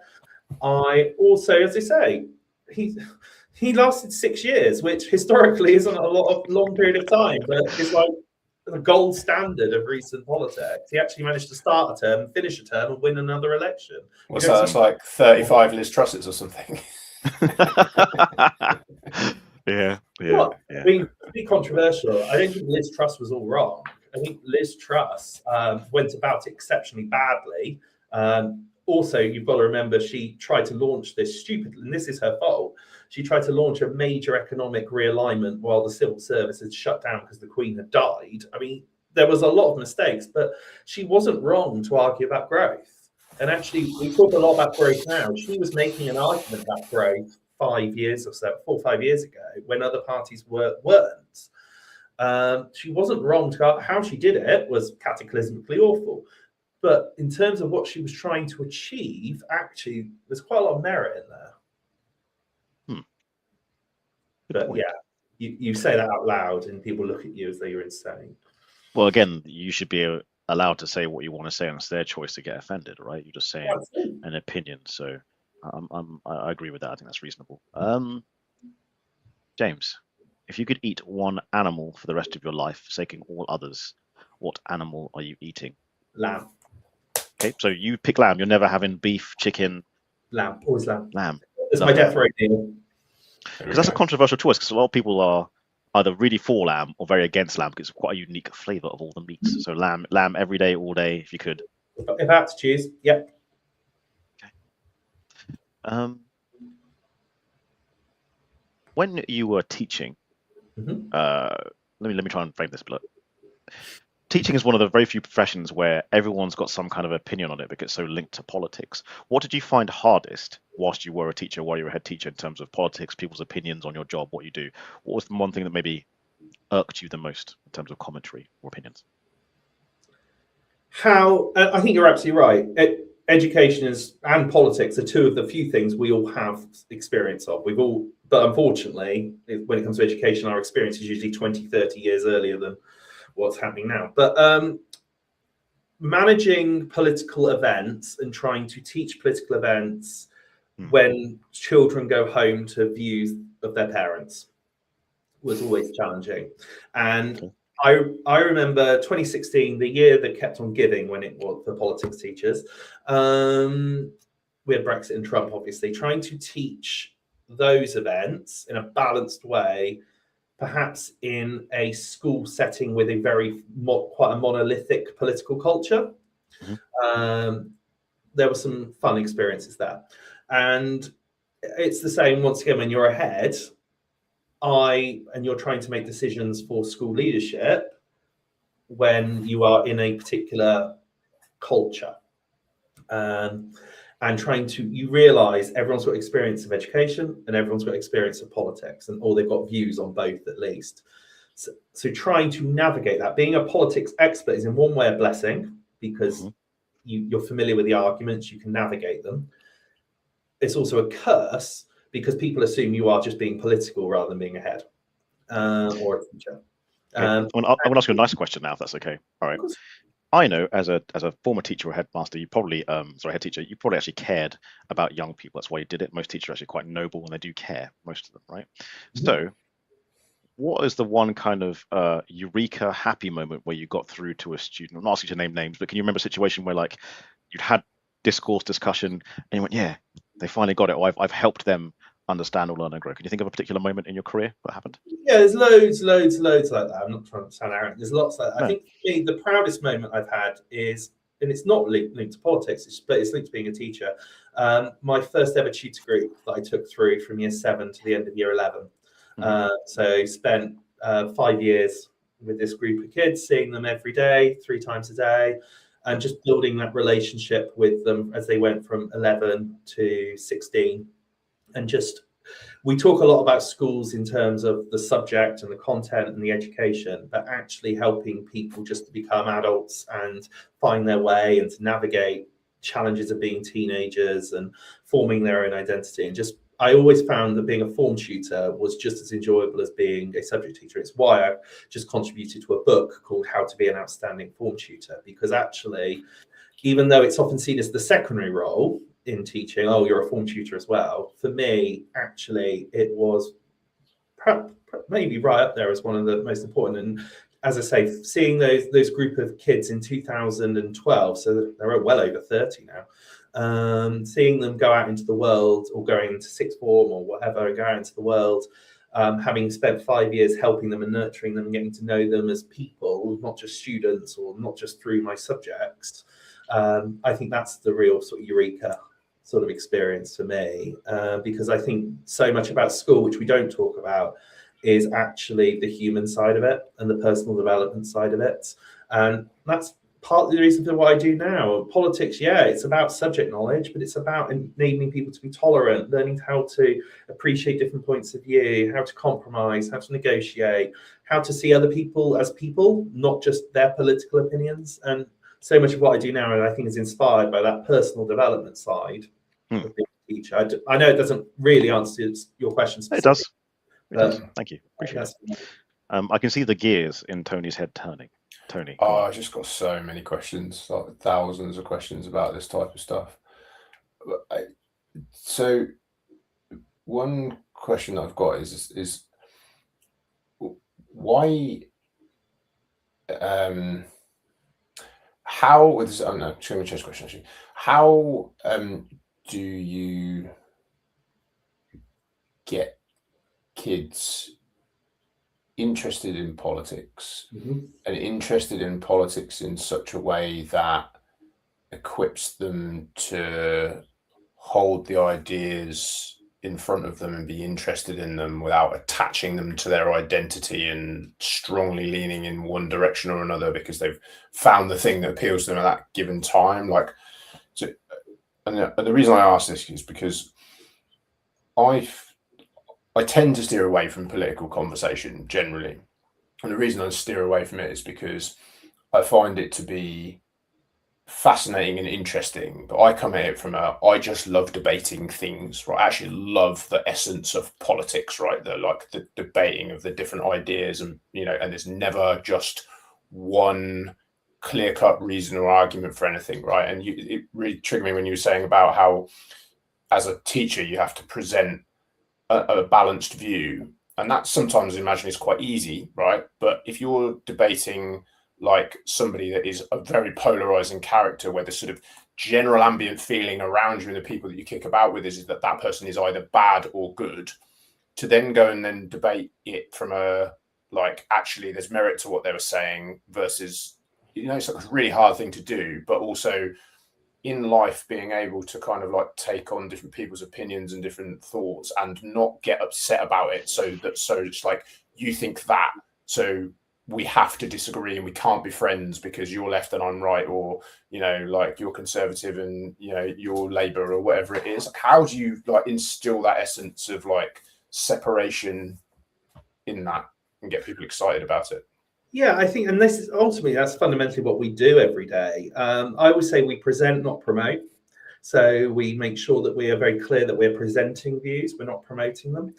I also, as I say, he lasted 6 years, which historically isn't a long period of time, but it's like the gold standard of recent politics. He actually managed to start a term, finish a term, and win another election. What's that? That's like 35 Liz Trusses or something. Yeah. I mean, to be controversial, I don't think Liz Truss was all wrong. I think Liz Truss went about it exceptionally badly. Also, you've got to remember she tried to launch this stupid, and this is her fault. She tried to launch a major economic realignment while the civil service had shut down because the Queen had died. I mean, there was a lot of mistakes, but she wasn't wrong to argue about growth. And actually, we talk a lot about growth now. She was making an argument about growth 5 years or so, 4 or 5 years ago, when other parties weren't. She wasn't wrong to how she did it was cataclysmically awful. But in terms of what she was trying to achieve, actually, there's quite a lot of merit in there. But yeah, you say that out loud and people look at you as though you're insane. Well, again, you should be allowed to say what you want to say, and it's their choice to get offended, right? You're just saying an opinion. So I agree with that. I think that's reasonable. James, if you could eat one animal for the rest of your life, forsaking all others, what animal are you eating? Lamb. Okay, so you pick lamb. You're never having beef, chicken. Lamb, always lamb. Lamb. It's my death row deal. Because that's a controversial choice, because a lot of people are either really for lamb or very against lamb, because it's quite a unique flavour of all the meats. So lamb every day, all day, if you could. If I had to choose, yep. Okay. When you were teaching, Mhm. let me try and frame this. But teaching is one of the very few professions where everyone's got some kind of opinion on it because it's so linked to politics. What did you find hardest whilst you were a teacher, while you were a head teacher, in terms of politics, people's opinions on your job, what you do? What was the one thing that maybe irked you the most in terms of commentary or opinions? I think you're absolutely right. Education and politics are two of the few things we all have experience of. But unfortunately, when it comes to education, our experience is usually 20, 30 years earlier than what's happening now. But managing political events and trying to teach political events when children go home to views of their parents was always challenging. And I remember 2016, the year that kept on giving when it was for politics teachers. We had Brexit and Trump, obviously, trying to teach those events in a balanced way, perhaps in a school setting with a quite a monolithic political culture. There were some fun experiences there. And it's the same once again when you're ahead. And you're trying to make decisions for school leadership when you are in a particular culture, and you realize everyone's got experience of education and everyone's got experience of politics, or they've got views on both at least. So trying to navigate that, being a politics expert is in one way a blessing because you're familiar with the arguments, you can navigate them. It's also a curse because people assume you are just being political rather than being a head or a teacher. I'm going to ask you a nice question now, if that's okay. All right. I know as a former teacher or headmaster, you probably head teacher, you probably actually cared about young people. That's why you did it. Most teachers are actually quite noble and they do care, most of them, right? So what is the one kind of eureka happy moment where you got through to a student? I'm not asking you to name names, but can you remember a situation where like you'd had discussion and you went, yeah, they finally got it, or I've helped them understand or learn and grow? Can you think of a particular moment in your career that happened? Yeah, there's loads like that. I'm not trying to sound arrogant. There's lots like that. No. I think for me, the proudest moment I've had is, and it's not linked to politics, but it's linked to being a teacher. My first ever tutor group that I took through from year 7 to the end of year 11. So spent 5 years with this group of kids, seeing them every day, 3 times a day, and just building that relationship with them as they went from 11 to 16. And we talk a lot about schools in terms of the subject and the content and the education, but actually helping people just to become adults and find their way and to navigate challenges of being teenagers and forming their own identity. And I always found that being a form tutor was just as enjoyable as being a subject teacher. It's why I just contributed to a book called How to Be an Outstanding Form Tutor, because actually, even though it's often seen as the secondary role in teaching, oh, you're a form tutor as well, for me, actually, it was maybe right up there as one of the most important. And as I say, seeing those group of kids in 2012, so they're well over 30 now, seeing them go out into the world, or going into sixth form or whatever, and go out into the world, having spent 5 years helping them and nurturing them and getting to know them as people, not just students or not just through my subjects. I think that's the real sort of eureka sort of experience for me, because I think so much about school, which we don't talk about, is actually the human side of it and the personal development side of it. And that's partly the reason for what I do now. Politics, yeah, it's about subject knowledge, but it's about enabling people to be tolerant, learning how to appreciate different points of view, how to compromise, how to negotiate, how to see other people as people, not just their political opinions. And so much of what I do now, I think, is inspired by that personal development side of being a teacher. I know it doesn't really answer your question specifically. It does. Thank you. Appreciate it. I can see the gears in Tony's head turning. Tony. I just got so many questions, like thousands of questions about this type of stuff. So one question that I've got is why how with this, oh no, let me change the question actually. How do you get kids interested in politics and interested in politics in such a way that equips them to hold the ideas in front of them and be interested in them without attaching them to their identity and strongly leaning in one direction or another because they've found the thing that appeals to them at that given time. Like, so, and the reason I ask this is because I tend to steer away from political conversation generally. And the reason I steer away from it is because I find it to be fascinating and interesting, but I come at it from I just love debating things, right? I actually love the essence of politics, right? The debating of the different ideas, and and there's never just one clear-cut reason or argument for anything, right? And it really triggered me when you were saying about how, as a teacher, you have to present a balanced view, and that sometimes I imagine is quite easy, right? But if you're debating like somebody that is a very polarizing character, where the sort of general ambient feeling around you and the people that you kick about with is that that person is either bad or good, to then go and then debate it from a like actually there's merit to what they were saying versus it's like a really hard thing to do, but also in life being able to kind of like take on different people's opinions and different thoughts and not get upset about it, so it's like you think that, so we have to disagree and we can't be friends because you're left and I'm right, or like you're conservative and you're Labour or whatever it is. Like, how do you like instill that essence of like separation in that and get people excited about it? Yeah, I think, and this is ultimately, that's fundamentally what we do every day. I always say we present, not promote. So we make sure that we are very clear that we're presenting views, we're not promoting them.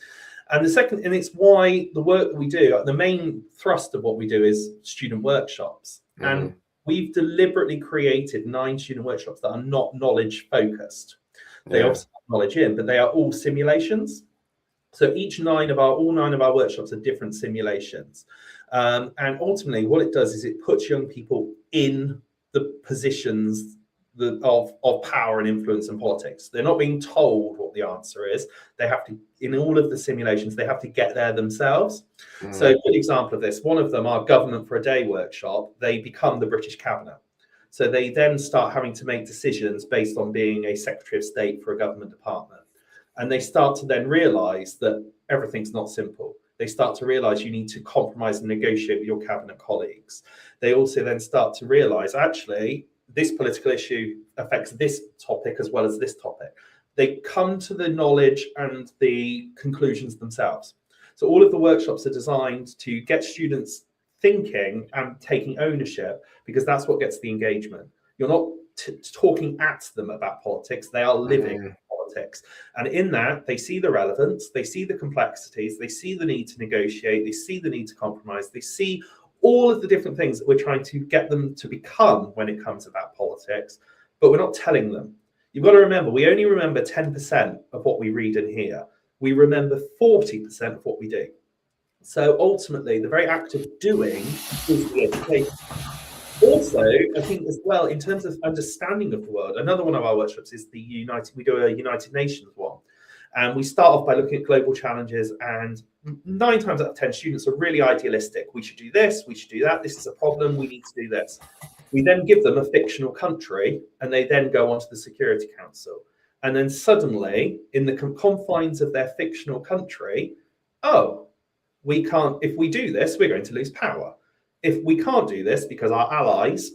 And the second, and it's why the work that we do, the main thrust of what we do is student workshops. Mm-hmm. And we've deliberately created 9 student workshops that are not knowledge focused. They obviously have knowledge in, but they are all simulations. So all 9 of our workshops are different simulations. And ultimately what it does is it puts young people in the positions of power and influence in politics. They're not being told what the answer is. They have to, in all of the simulations, they have to get there themselves. So a good example of this, one of them, our Government for a Day workshop, they become the British Cabinet. So they then start having to make decisions based on being a Secretary of State for a government department. And they start to then realise that everything's not simple. They start to realise you need to compromise and negotiate with your cabinet colleagues. They also then start to realise, actually, this political issue affects this topic as well as this topic. They come to the knowledge and the conclusions themselves. So all of the workshops are designed to get students thinking and taking ownership, because that's what gets the engagement. You're not talking at them about politics, they are living politics. And in that, they see the relevance, they see the complexities, they see the need to negotiate, they see the need to compromise, they see all of the different things that we're trying to get them to become when it comes about politics, but we're not telling them. You've got to remember, we only remember 10% of what we read and hear. We remember 40% of what we do. So ultimately, the very act of doing is the education. Also, I think as well, in terms of understanding of the world, another one of our workshops is we do a United Nations one. And we start off by looking at global challenges, and 9 times out of 10 students are really idealistic. We should do this, we should do that, this is a problem, we need to do this. We then give them a fictional country, and they then go onto the Security Council. And then suddenly, in the confines of their fictional country, we can't, if we do this, we're going to lose power. If we can't do this because our allies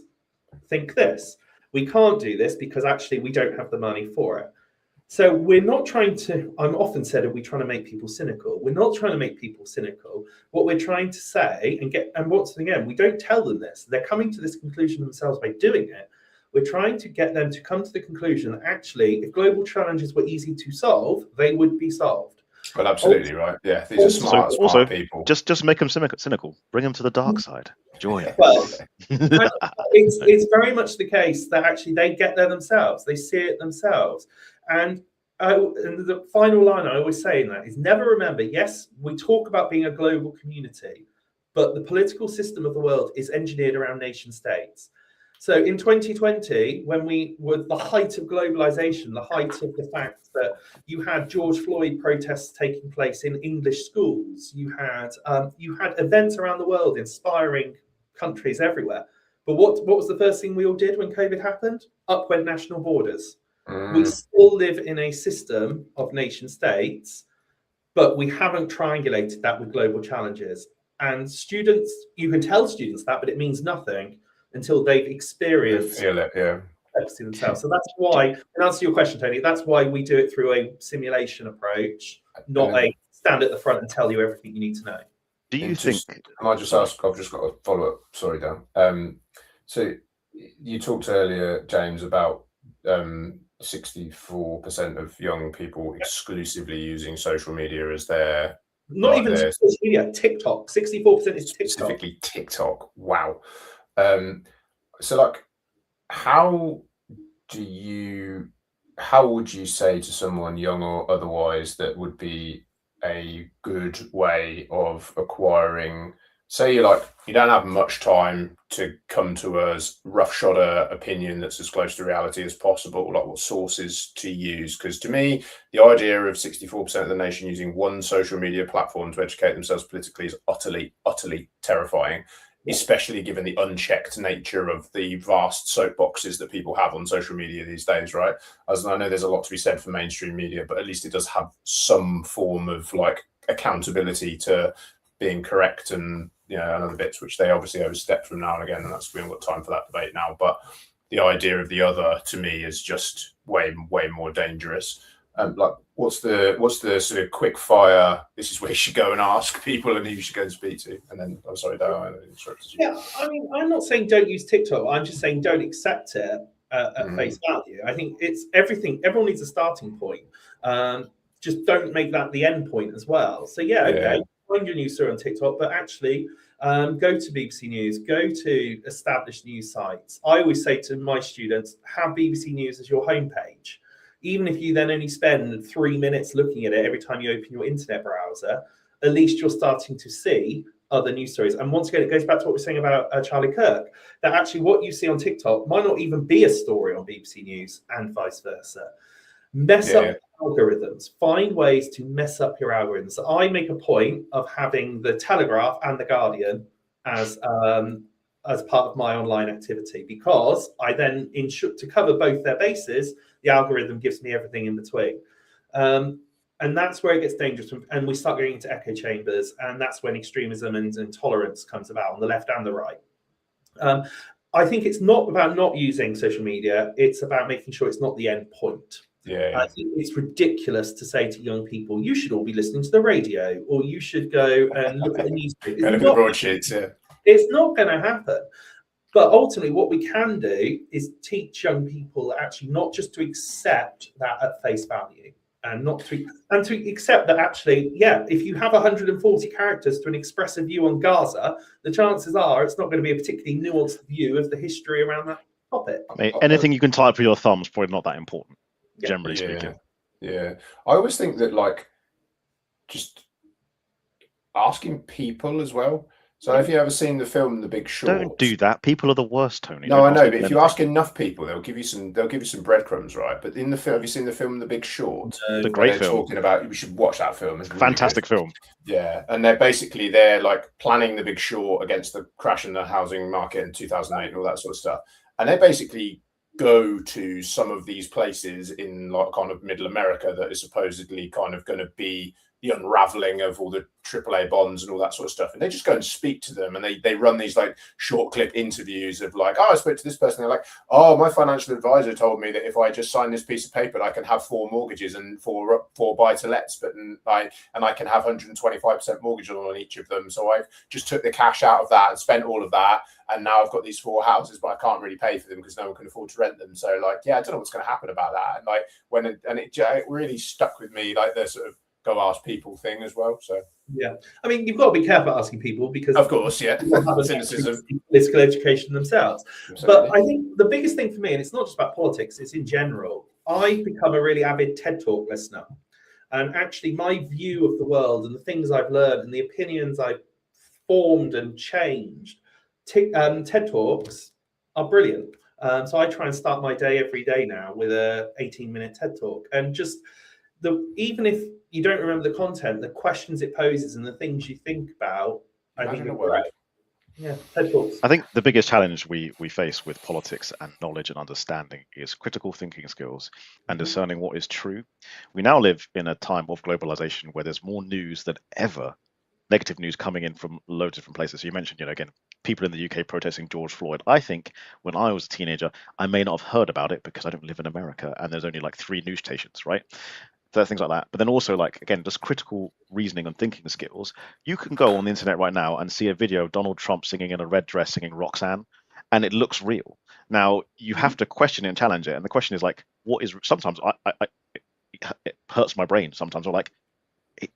think this, we can't do this because actually we don't have the money for it. So we're not trying to, I'm often said, are we trying to make people cynical? We're not trying to make people cynical. What we're trying to say and once again, we don't tell them this. They're coming to this conclusion themselves by doing it. We're trying to get them to come to the conclusion that actually, if global challenges were easy to solve, they would be solved. Well, absolutely right. Yeah, these are smart people. Just make them cynical. Bring them to the dark side. Joy. Well, it's very much the case that actually they get there themselves. They see it themselves. And the final line I always say in that is never remember, yes, we talk about being a global community, but the political system of the world is engineered around nation states. So in 2020, when we were the height of globalization, the height of the fact that you had George Floyd protests taking place in English schools, you had events around the world inspiring countries everywhere. But what was the first thing we all did when COVID happened? Up went national borders. We still live in a system of nation states, but we haven't triangulated that with global challenges. And students, you can tell students that, but it means nothing until they've experienced Feel it, yeah. to themselves. So that's why, in answer to your question, Tony, that's why we do it through a simulation approach, not a stand at the front and tell you everything you need to know. Do you think? Can I just ask? I've just got a follow up. Sorry, Dan. So you talked earlier, James, about 64% of young people exclusively using social media as their not even social media, TikTok. 64% is TikTok. Specifically TikTok. Wow. So like, how would you say to someone, young or otherwise, that would be a good way of acquiring, say you don't have much time to come to a roughshod opinion that's as close to reality as possible, like what sources to use? Because to me, the idea of 64% of the nation using one social media platform to educate themselves politically is utterly, utterly terrifying, especially given the unchecked nature of the vast soapboxes that people have on social media these days, right? As I know there's a lot to be said for mainstream media, but at least it does have some form of like accountability to being correct and, you know, and other bits which they obviously overstep from now and again, and we haven't got time for that debate now. But the idea of the other to me is just way more dangerous. Like, what's the sort of quick fire? This is where you should go and ask people, and who you should go and speak to. And then, I'm sorry, I interrupted you. Yeah, I mean, I'm not saying don't use TikTok. I'm just saying don't accept it at face value. I think it's everything. Everyone needs a starting point. Just don't make that the end point as well. So okay, find your news story on TikTok, but actually go to BBC News, go to established news sites. I always say to my students, have BBC News as your homepage. Even if you then only spend 3 minutes looking at it every time you open your internet browser, at least you're starting to see other news stories. And once again, it goes back to what we were saying about Charlie Kirk, that actually what you see on TikTok might not even be a story on BBC News and vice versa. Mess up algorithms. Find ways to mess up your algorithms. So I make a point of having the Telegraph and the Guardian as part of my online activity, because I then ensure to cover both their bases, the algorithm gives me everything in between. And that's where it gets dangerous. And we start going into echo chambers, and that's when extremism and intolerance comes about on the left and the right. I think it's not about not using social media. It's about making sure it's not the end point. I think it's ridiculous to say to young people, you should all be listening to the radio, or you should go and look at the newspaper. It's not going to happen. But ultimately, what we can do is teach young people actually not just to accept that at face value, and to accept that actually, if you have 140 characters to express a view on Gaza, the chances are it's not going to be a particularly nuanced view of the history around that topic. Anything you can type with your thumb is probably not that important, generally speaking. I always think that, like, just asking people as well. So have you ever seen the film The Big Short? Don't do that. People are the worst, Tony. No, I know, but if you ask enough people, they'll give you some breadcrumbs, right? But in the film, have you seen the film The Big Short? The great film. Talking about, we should watch that film. It's really fantastic film. Yeah, and they're like planning The Big Short against the crash in the housing market in 2008 and all that sort of stuff. And they basically go to some of these places in like kind of middle America that is supposedly kind of going to be the unraveling of all the AAA bonds and all that sort of stuff. And they just go and speak to them, and they run these like short clip interviews of like, I spoke to this person. They're like, oh, my financial advisor told me that if I just sign this piece of paper, I can have 4 mortgages and 4 buy-to-lets, but I can have 125% mortgage on each of them. So I've just took the cash out of that and spent all of that. And now I've got these 4 houses, but I can't really pay for them because no one can afford to rent them. So like, I don't know what's going to happen about that. And it really stuck with me, like the sort of go ask people thing as well. So I mean, you've got to be careful asking people, because of course, cynicism, political education themselves. Absolutely. But I think the biggest thing for me, and it's not just about politics, it's in general, I've become a really avid TED Talk listener, and actually my view of the world and the things I've learned and the opinions I've formed and changed, TED Talks are brilliant. So I try and start my day every day now with a 18-minute TED Talk, and just even if you don't remember the content, the questions it poses and the things you think about, I think are great. Yeah, TED Talks. I think the biggest challenge we face with politics and knowledge and understanding is critical thinking skills and discerning what is true. We now live in a time of globalization where there's more news than ever, negative news coming in from loads of different places. So you mentioned, again, people in the UK protesting George Floyd. I think when I was a teenager, I may not have heard about it because I don't live in America and there's only like 3 news stations, right? So things like that. But then also, like, again, just critical reasoning and thinking skills. You can go on the internet right now and see a video of Donald Trump singing in a red dress singing Roxanne, and it looks real. Now you have to question it and challenge it. And the question is like, what is, sometimes it hurts my brain. Sometimes I'm like,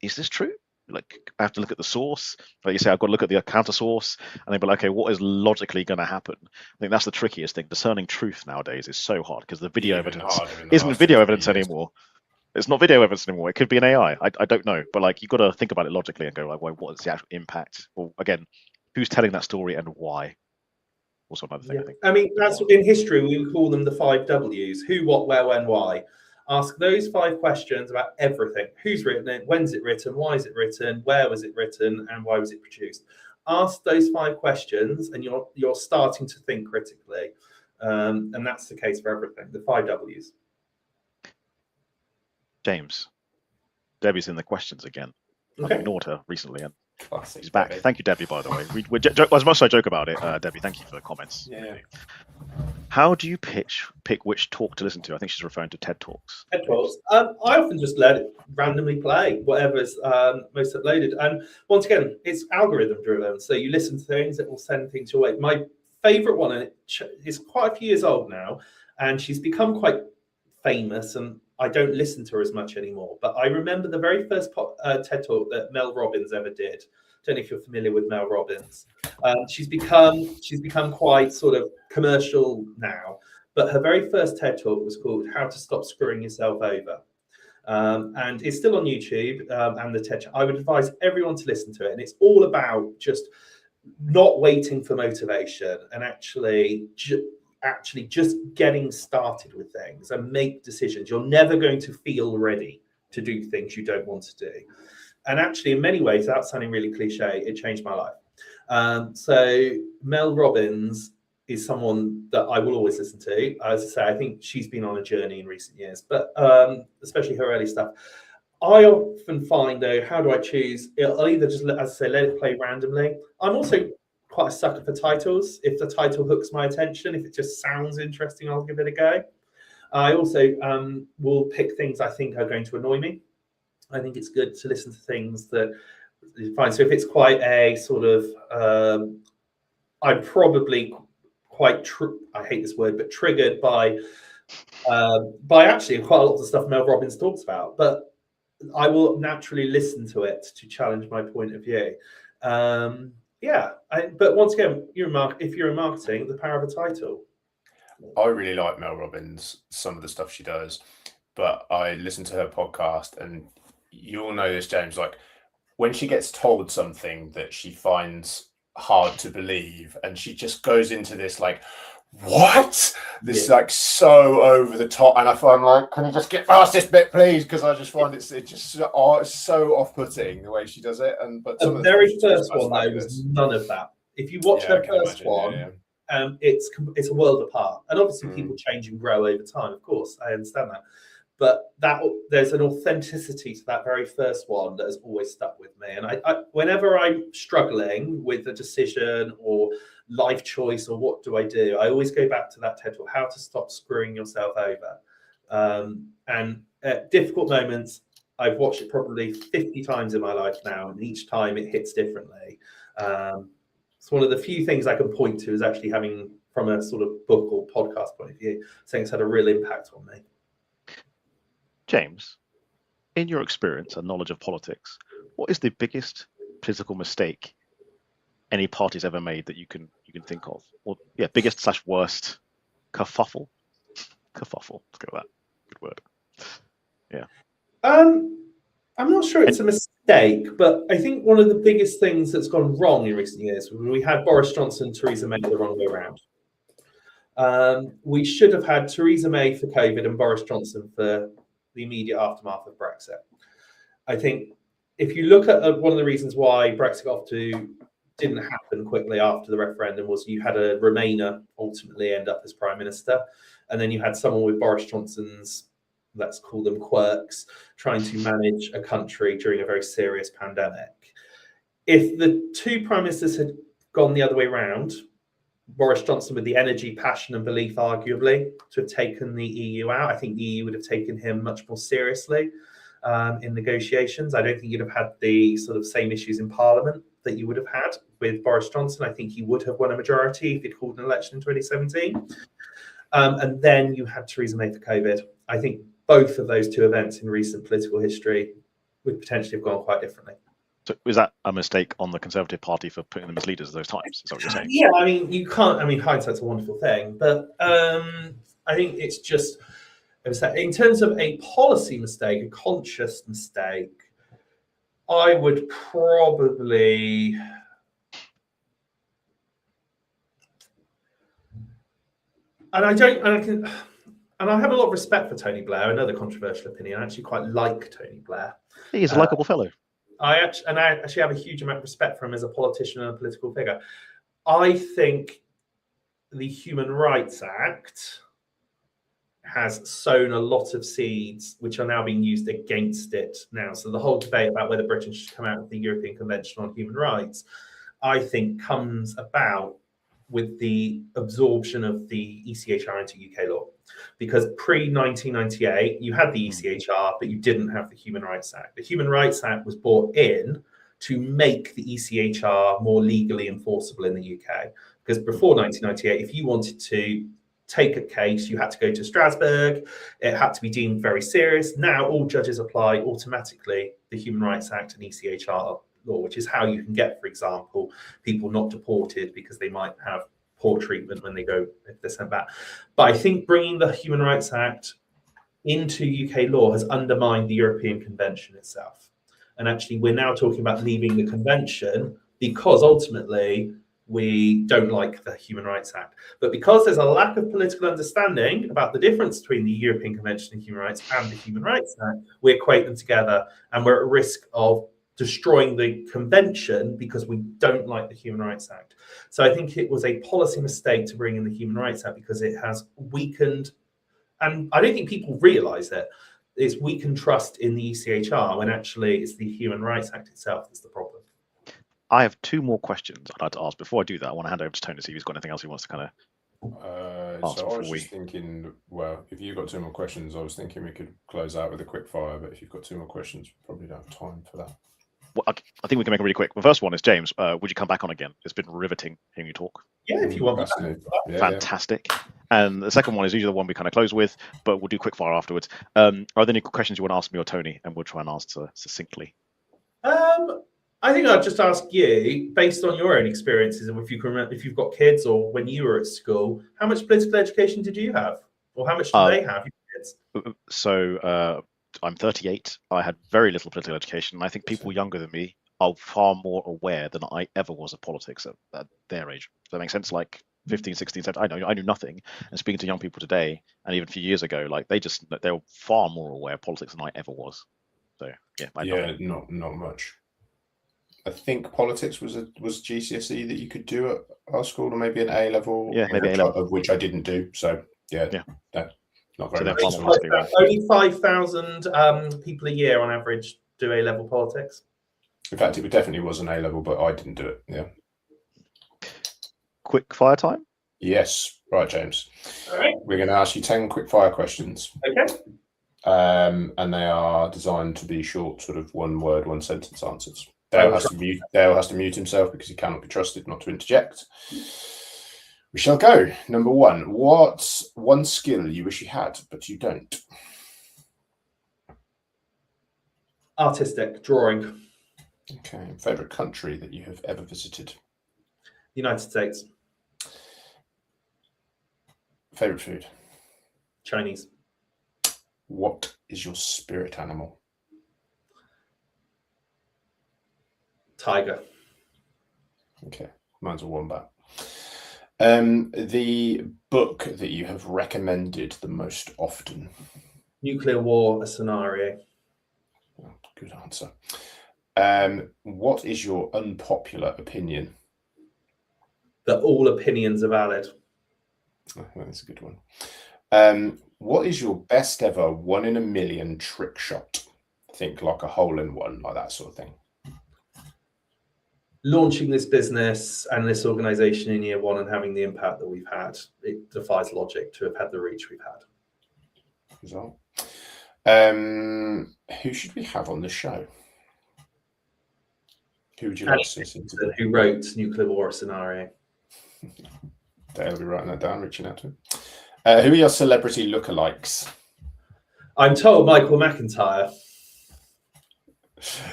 is this true? Like, I have to look at the source. Like you say, I've got to look at the counter source, and then be like, okay, what is logically going to happen? I think that's the trickiest thing. Discerning truth nowadays is so hard because the video evidence isn't video evidence anymore. It's not video evidence anymore. It could be an AI. I don't know, but like, you've got to think about it logically and go like, well, what is the actual impact? Well, again, who's telling that story and why? Also another thing. Yeah. I think. I mean, that's in history we would call them the 5 W's: who, what, where, when, why. Ask those 5 questions about everything: who's written it, when's it written, why is it written, where was it written, and why was it produced. Ask those 5 questions, and you're starting to think critically, and that's the case for everything. The 5 W's. James, Debbie's in the questions again. I've ignored her recently, and Classic she's back. Debbie. Thank you, Debbie, by the way. As much as I joke about it, Debbie, thank you for the comments. Yeah. How do you pick which talk to listen to? I think she's referring to TED Talks. TED Talks. I often just let it randomly play whatever's most uploaded. And once again, it's algorithm driven. So you listen to things, it will send things your way. My favorite one, and it's quite a few years old now, and she's become quite famous, and I don't listen to her as much anymore. But I remember the very first TED Talk that Mel Robbins ever did. Don't know if you're familiar with Mel Robbins. She's become quite sort of commercial now, but her very first TED Talk was called "How to Stop Screwing Yourself Over," and it's still on YouTube and the TED. I would advise everyone to listen to it, and it's all about just not waiting for motivation and actually just getting started with things and make decisions. You're never going to feel ready to do things you don't want to do. And actually, in many ways, without sounding really cliche, it changed my life. So Mel Robbins is someone that I will always listen to. As I say, I think she's been on a journey in recent years, but especially her early stuff. I often find, though, how do I choose? I'll either just, as I say, let it play randomly. I'm also quite a sucker for titles. If the title hooks my attention, if it just sounds interesting, I'll give it a go. I also will pick things I think are going to annoy me. I think it's good to listen to things that you find. So if it's quite a sort of, I'm probably quite, I hate this word, but triggered by actually quite a lot of the stuff Mel Robbins talks about. But I will naturally listen to it to challenge my point of view. But once again, if you're in marketing, the power of a title. I really like Mel Robbins, some of the stuff she does, but I listen to her podcast, and you all know this, James, like when she gets told something that she finds hard to believe, and she just goes into this like, what? This like so over the top, and I find like, can you just get past this bit, please? Because I just find it's just so off-putting the way she does it. And but the very first one though was none of that. If you watch her first one, it's a world apart, and obviously people change and grow over time. Of course, I understand that, but there's an authenticity to that very first one that has always stuck with me. And I whenever I'm struggling with a decision or life choice or what do, I always go back to that TED Talk, How to Stop Screwing Yourself Over. And at difficult moments, I've watched it probably 50 times in my life now, and each time it hits differently. It's one of the few things I can point to is actually having, from a sort of book or podcast point of view, saying it's had a real impact on me. James, in your experience and knowledge of politics, what is the biggest political mistake any party's ever made that you can think of? Or biggest / worst kerfuffle? Kerfuffle. Let's go with that. Good word. Yeah. I'm not sure it's a mistake, but I think one of the biggest things that's gone wrong in recent years, we had Boris Johnson, Theresa May the wrong way around. We should have had Theresa May for COVID and Boris Johnson for the immediate aftermath of Brexit. I think if you look at one of the reasons why Brexit got off to didn't happen quickly after the referendum was you had a Remainer ultimately end up as Prime Minister. And then you had someone with Boris Johnson's, let's call them quirks, trying to manage a country during a very serious pandemic. If the two Prime Ministers had gone the other way around, Boris Johnson with the energy, passion and belief, arguably, to have taken the EU out, I think the EU would have taken him much more seriously in negotiations. I don't think you'd have had the sort of same issues in Parliament that you would have had with Boris Johnson. I think he would have won a majority if he'd called an election in 2017. And then you had Theresa May for COVID. I think both of those two events in recent political history would potentially have gone quite differently. So was that a mistake on the Conservative Party for putting them as leaders at those times? Is that what you're saying? Yeah, I mean, you can't. I mean, hindsight's a wonderful thing, but I think it's just in terms of a policy mistake, a conscious mistake. I would probably. And I have a lot of respect for Tony Blair. Another controversial opinion. I actually quite like Tony Blair. He's a likable fellow. I actually have a huge amount of respect for him as a politician and a political figure. I think the Human Rights Act has sown a lot of seeds which are now being used against it now. So the whole debate about whether Britain should come out of the European Convention on Human Rights, I think comes about with the absorption of the ECHR into UK law. Because pre-1998, you had the ECHR, but you didn't have the Human Rights Act. The Human Rights Act was brought in to make the ECHR more legally enforceable in the UK. Because before 1998, if you wanted to take a case, you had to go to Strasbourg. It had to be deemed very serious. Now all judges apply automatically the Human Rights Act and ECHR law, which is how you can get, for example, people not deported because they might have poor treatment when they go, if they're sent back. But I think bringing the Human Rights Act into UK law has undermined the European Convention itself. And actually, we're now talking about leaving the convention because ultimately we don't like the Human Rights Act. But because there's a lack of political understanding about the difference between the European Convention on Human Rights and the Human Rights Act, we equate them together and we're at risk of destroying the convention because we don't like the Human Rights Act. So I think it was a policy mistake to bring in the Human Rights Act because it has weakened, and I don't think people realise it, it's weakened trust in the ECHR when actually it's the Human Rights Act itself that's the problem. I have two more questions I'd like to ask. Before I do that, I want to hand over to Tony to see if he's got anything else he wants to kind of so I was just thinking, well, if you've got two more questions, I was thinking we could close out with a quick fire, but if you've got two more questions, we probably don't have time for that. Well, I think we can make it really quick. The first one is, James, would you come back on again? It's been riveting hearing you talk. Yeah, if you want. Yeah, fantastic. Yeah. And the second one is usually the one we kind of close with, but we'll do quick fire afterwards. Are there any questions you want to ask me or Tony? And we'll try and answer succinctly. I think I'd just ask you, based on your own experiences, and if you can remember, if you've got kids or when you were at school, how much political education did you have? Or how much do they have, your kids? So I'm 38. I had very little political education. And I think people younger than me are far more aware than I ever was of politics at their age. Does that make sense? Like 15, 16, 17, I knew nothing. And speaking to young people today, and even a few years ago, like they're far more aware of politics than I ever was. So yeah, not much. I think politics was GCSE that you could do at our school, or maybe an A level. Yeah, maybe A level, of which I didn't do. So yeah. Not very much. Only 5,000 people a year on average do A level politics. In fact, it definitely was an A level, but I didn't do it. Yeah. Quick fire time. Yes, right, James. All right. We're going to ask you 10 quick fire questions. Okay. And they are designed to be short, sort of one word, one sentence answers. Dale has to mute himself because he cannot be trusted not to interject. We shall go. Number one. What's one skill you wish you had, but you don't? Artistic, drawing. Okay. Favorite country that you have ever visited? United States. Favorite food? Chinese. What is your spirit animal? Tiger. Okay. Mine's a wombat. The book that you have recommended the most often? Nuclear War, a Scenario. Good answer. What is your unpopular opinion? that all opinions are valid. Oh, that's a good one. What is your best ever 1 in a million trick shot? Think like a hole in one, like that sort of thing. Launching this business and this organization in year 1 and having the impact that we've had, it defies logic to have had the reach we've had. Result. Who should we have on the show? Who would you like to listen to? Who wrote Nuclear War Scenario? Dale will be writing that down, reaching out to him. Who are your celebrity lookalikes? I'm told Michael McIntyre.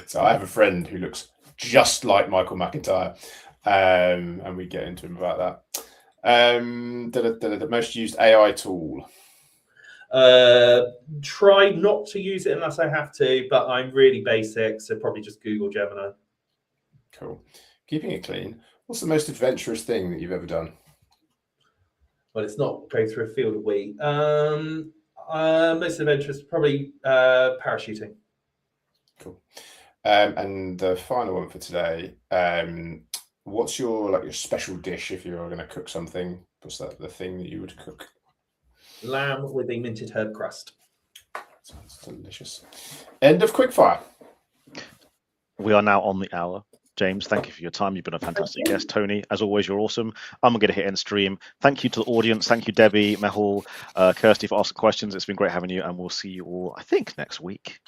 So I have a friend who looks just like Michael McIntyre, and we get into him about that. The most used AI tool. Try not to use it unless I have to, but I'm really basic, so probably just Google Gemini. Cool. Keeping it clean. What's the most adventurous thing that you've ever done? Well, it's not go through a field of wheat. Most adventurous, probably parachuting. Cool. And the final one for today. What's your special dish if you're going to cook something? What's that the thing that you would cook? Lamb with a minted herb crust. Sounds delicious. End of quickfire. We are now on the hour. James, thank you for your time. You've been a fantastic guest. Tony, as always, you're awesome. I'm going to hit end stream. Thank you to the audience. Thank you, Debbie, Mehul, Kirsty, for asking questions. It's been great having you, and we'll see you all, I think, next week.